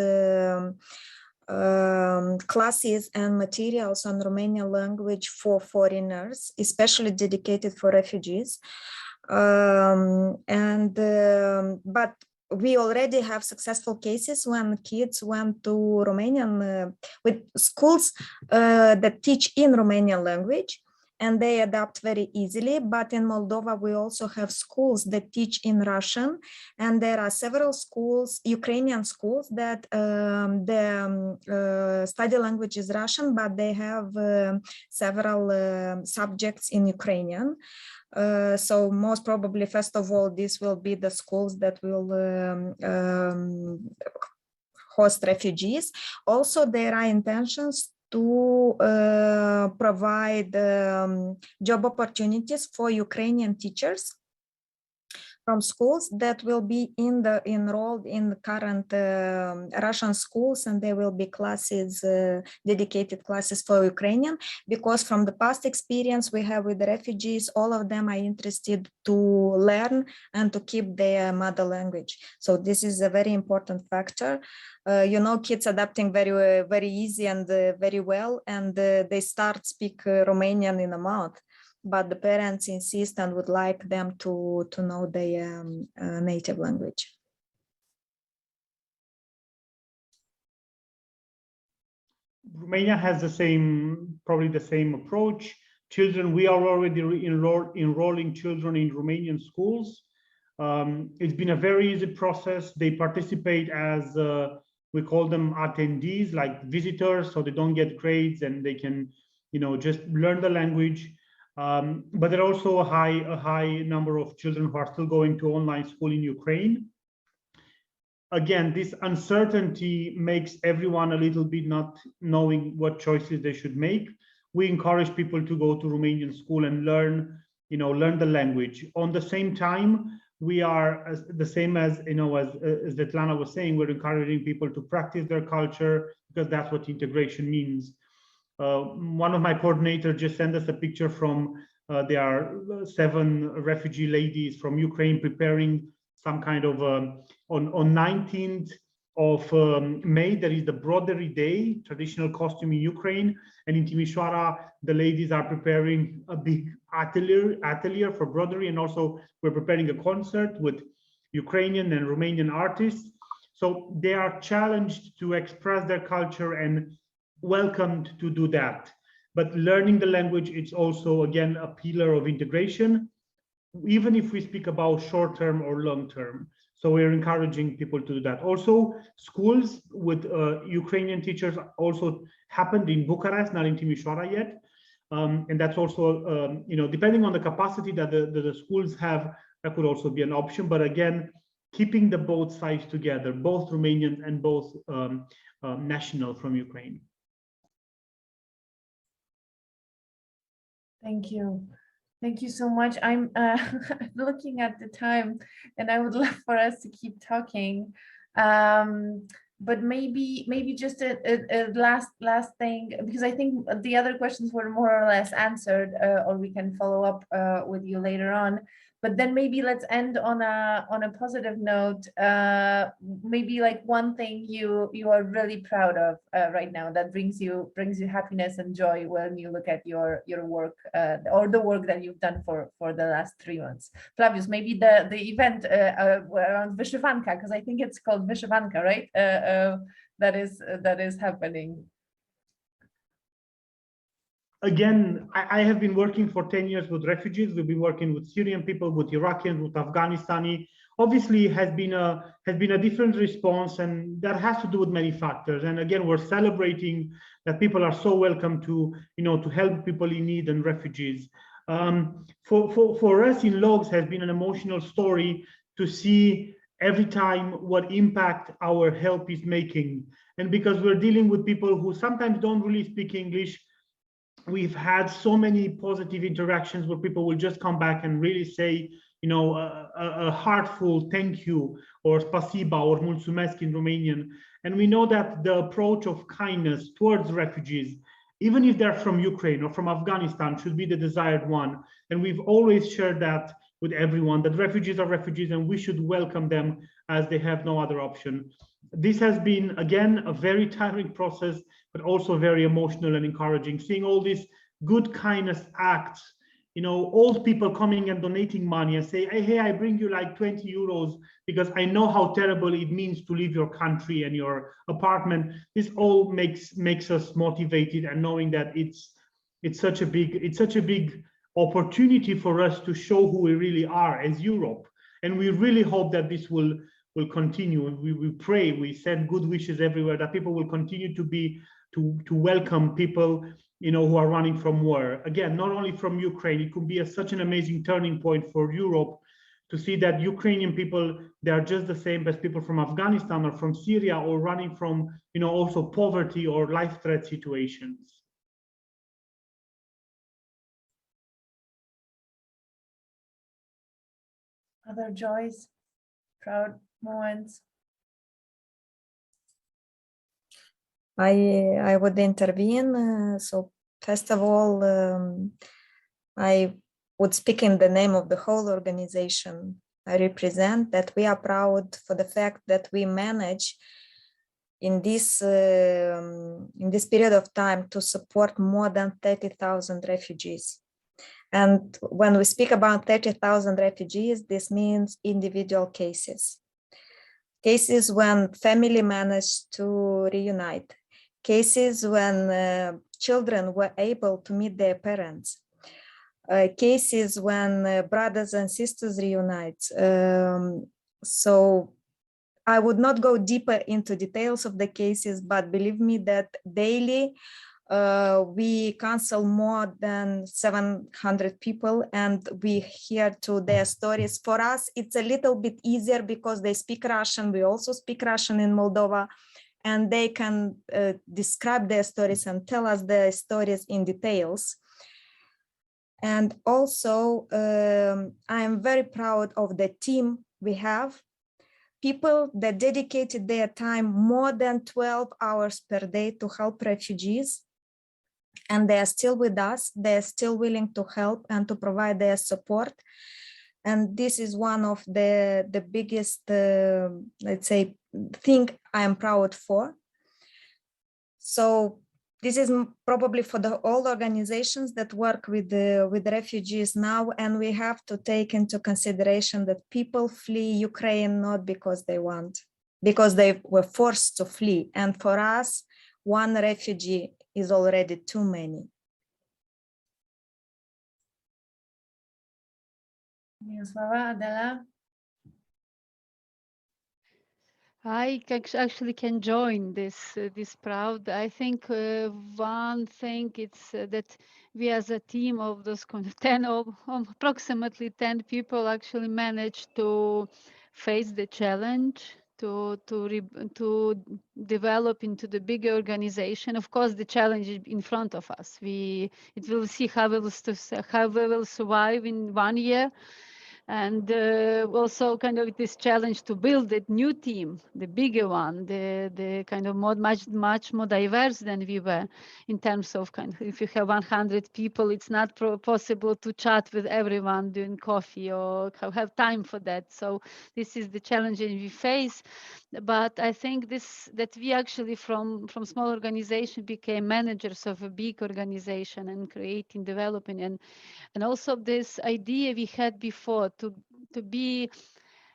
classes and materials on Romanian language for foreigners, especially dedicated for refugees. But we already have successful cases when kids went to Romanian with schools that teach in Romanian language, and they adapt very easily. But in Moldova, we also have schools that teach in Russian, and there are several schools, Ukrainian schools, that the study language is Russian, but they have several subjects in Ukrainian. So most probably, first of all, this will be the schools that will host refugees. Also, there are intentions to provide job opportunities for Ukrainian teachers from schools that will be enrolled in the current Russian schools, and there will be classes, dedicated classes for Ukrainian, because from the past experience we have with the refugees, all of them are interested to learn and to keep their mother language. So this is a very important factor. You know, kids adapting very easy and very well, and they start speak Romanian in a month. But the parents insist and would like them to know their native language. Romania has probably the same approach. Children, we are already enrolling children in Romanian schools. It's been a very easy process. They participate as, we call them attendees, like visitors, so they don't get grades and they can, you know, just learn the language. But there are also a high number of children who are still going to online school in Ukraine. Again, this uncertainty makes everyone a little bit not knowing what choices they should make. We encourage people to go to Romanian school and learn the language. On the same time, we are the same as, as Svetlana was saying, we're encouraging people to practice their culture, because that's what integration means. One of my coordinators just sent us a picture from, there are 7 refugee ladies from Ukraine preparing some kind of, on 19th of May, there is the Broderie Day, traditional costume in Ukraine. And in Timișoara, the ladies are preparing a big atelier for broderie. And also we're preparing a concert with Ukrainian and Romanian artists. So they are challenged to express their culture and welcomed to do that. but learning the language, it's also, again, a pillar of integration, even if we speak about short-term or long-term. So we're encouraging people to do that. Also, schools with Ukrainian teachers also happened in Bucharest, not in Timișoara yet. And that's also, you know, depending on the capacity that the schools have, that could also be an option. But again, keeping the both sides together, both Romanian and both national from Ukraine. Thank you. Thank you so much. I'm looking at the time and I would love for us to keep talking. But maybe just a last thing, because I think the other questions were more or less answered, or we can follow up with you later on. But then maybe let's end on a positive note. Maybe like one thing you are really proud of right now that brings you happiness and joy when you look at your work or the work that you've done for the last 3 months. Flavius, maybe the event around Wyszywanka, because I think it's called Wyszywanka, right? That is happening. Again, I have been working for 10 years with refugees. We've been working with Syrian people, with Iraqians, with Afghanistani. Obviously, has been a different response, and that has to do with many factors. And again, we're celebrating that people are so welcome to, you know, to help people in need and refugees. For us in 𝐂𝐤𝐥𝐥 has been an emotional story to see every time what impact our help is making. And because we're dealing with people who sometimes don't really speak English, we've had so many positive interactions where people will just come back and really say, you know, a heartful thank you or spasiba or mulțumesc in Romanian. And we know that the approach of kindness towards refugees, even if they're from Ukraine or from Afghanistan, should be the desired one. And we've always shared that with everyone, that refugees are refugees and we should welcome them as they have no other option. This has been, again, a very tiring process, but also very emotional and encouraging. Seeing all these good kindness acts, you know, old people coming and donating money and say, hey, I bring you like 20 euros because I know how terrible it means to leave your country and your apartment. This all makes us motivated, and knowing that it's such a big opportunity for us to show who we really are as Europe. And we really hope that this will continue. We pray, we send good wishes everywhere that people will continue to welcome people, you know, who are running from war. Again, not only from Ukraine, it could be such an amazing turning point for Europe to see that Ukrainian people, they are just the same as people from Afghanistan or from Syria, or running from, you know, also poverty or life threat situations. Other joys, proud moments? I would intervene. So first of all, I would speak in the name of the whole organization I represent, that we are proud for the fact that we manage in this period of time to support more than 30,000 refugees. And when we speak about 30,000 refugees, this means individual cases. Cases when family managed to reunite. Cases when children were able to meet their parents. Cases when brothers and sisters reunite. So I would not go deeper into details of the cases, but believe me that daily we counsel more than 700 people and we hear to their stories. For us, it's a little bit easier because they speak Russian. We also speak Russian in Moldova, and they can describe their stories and tell us their stories in details. And also, I am very proud of the team we have. People that dedicated their time more than 12 hours per day to help refugees. And they are still with us. They are still willing to help and to provide their support. And this is one of the biggest, let's say, thing I am proud for. So this is probably for all organizations that work with refugees now, and we have to take into consideration that people flee Ukraine not because they want, because they were forced to flee. And for us, one refugee is already too many. Mirosława, Adela? Actually can join this proud. I think one thing it's that we as a team of those kind of 10 or approximately 10 people actually managed to face the challenge to develop into the bigger organization. Of course, the challenge is in front of us. It will see how we will survive in 1 year. And also kind of this challenge to build a new team, the bigger one, the kind of much more diverse than we were in terms of kind of, if you have 100 people, it's not possible to chat with everyone during coffee or have time for that. So this is the challenge that we face. But I think that we actually from small organization became managers of a big organization and creating, developing, and also this idea we had before to be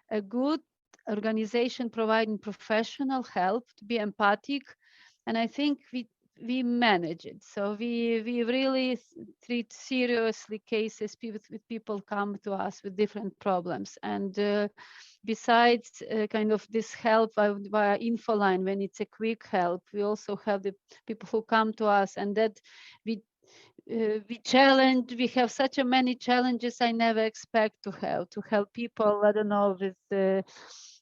a good organization providing professional help, to be empathic, and I think we manage it. So we really treat seriously cases with people come to us with different problems. And besides kind of this help via infoline when it's a quick help, we also have the people who come to us, and that we have such a many challenges I never expect to help people, I don't know,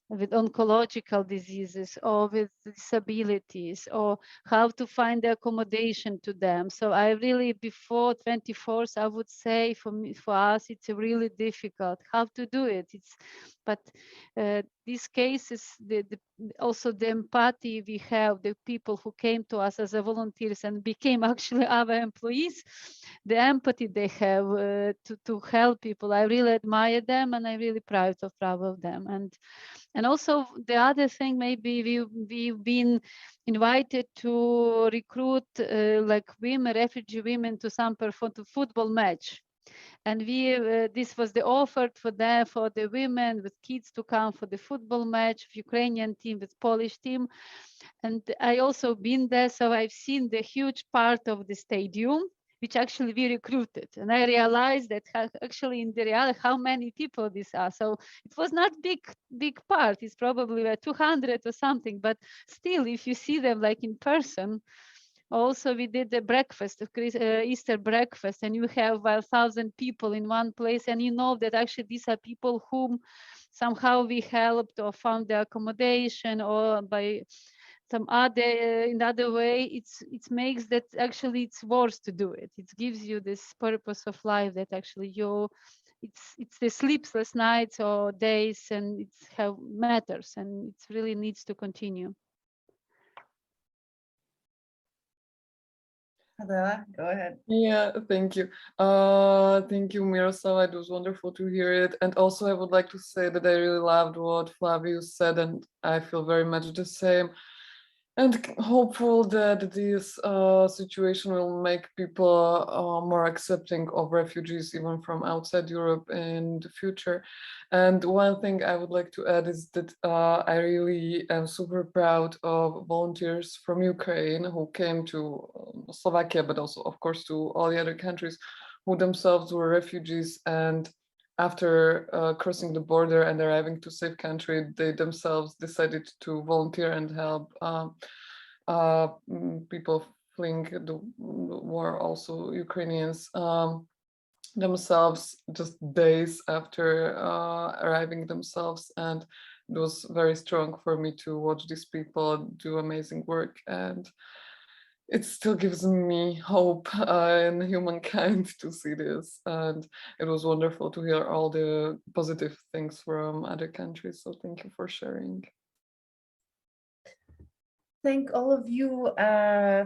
with oncological diseases or with disabilities, or how to find the accommodation to them. So I really, before 24th, I would say for us, it's really difficult how to do it. But these cases, also the empathy we have, the people who came to us as volunteers and became actually our employees, the empathy they have to help people, I really admire them, and I'm really proud of them. And also the other thing, maybe we've been invited to recruit like women, refugee women, to some football match. And this was the offer for the women with kids to come for the football match, Ukrainian team with Polish team. And I also been there, so I've seen the huge part of the stadium, which actually we recruited. And I realized that actually in the reality, how many people these are. So it was not big part, it's probably 200 or something, but still, if you see them like in person. Also, we did the breakfast, Easter breakfast, and you have 1,000 people in one place, and you know that actually these are people whom somehow we helped or found the accommodation, or by some other in other way. It makes that actually it's worth to do it. It gives you this purpose of life that actually it's the sleepless nights or days, and it's how matters, and it really needs to continue. Adela, go ahead. Yeah, thank you. Thank you, Miroslav. It was wonderful to hear it. And also, I would like to say that I really loved what Flavius said, and I feel very much the same. And hopeful that this situation will make people more accepting of refugees, even from outside Europe, in the future. And one thing I would like to add is that I really am super proud of volunteers from Ukraine who came to Slovakia, but also, of course, to all the other countries who themselves were refugees. And after crossing the border and arriving to safe country, they themselves decided to volunteer and help people fleeing the war, also Ukrainians, themselves just days after arriving themselves. And it was very strong for me to watch these people do amazing work, and it still gives me hope in humankind to see this. And it was wonderful to hear all the positive things from other countries. So thank you for sharing. Thank all of you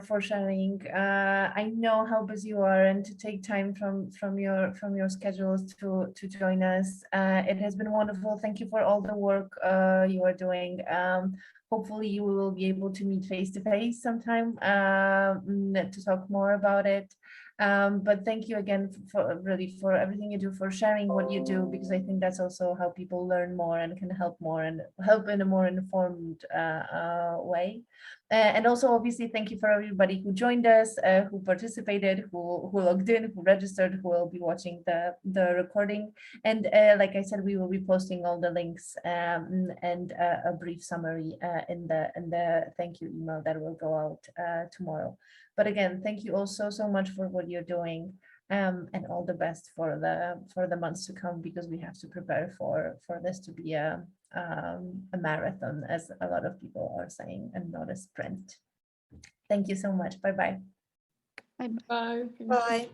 for sharing. I know how busy you are, and to take time from your schedules to join us. It has been wonderful. Thank you for all the work you are doing. Hopefully you will be able to meet face to face sometime to talk more about it. But thank you again for really for everything you do, for sharing what you do, because I think that's also how people learn more and can help more and help in a more informed way. And also, obviously, thank you for everybody who joined us, who participated, who logged in, who registered, who will be watching the recording. And like I said, we will be posting all the links and a brief summary in the thank you email that will go out tomorrow. But again, thank you also so much for what you're doing, and all the best for the months to come, because we have to prepare for this to be a marathon, as a lot of people are saying, and not a sprint. Thank you so much. Bye-bye. Bye-bye. Bye. Bye.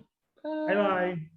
Bye. Bye bye.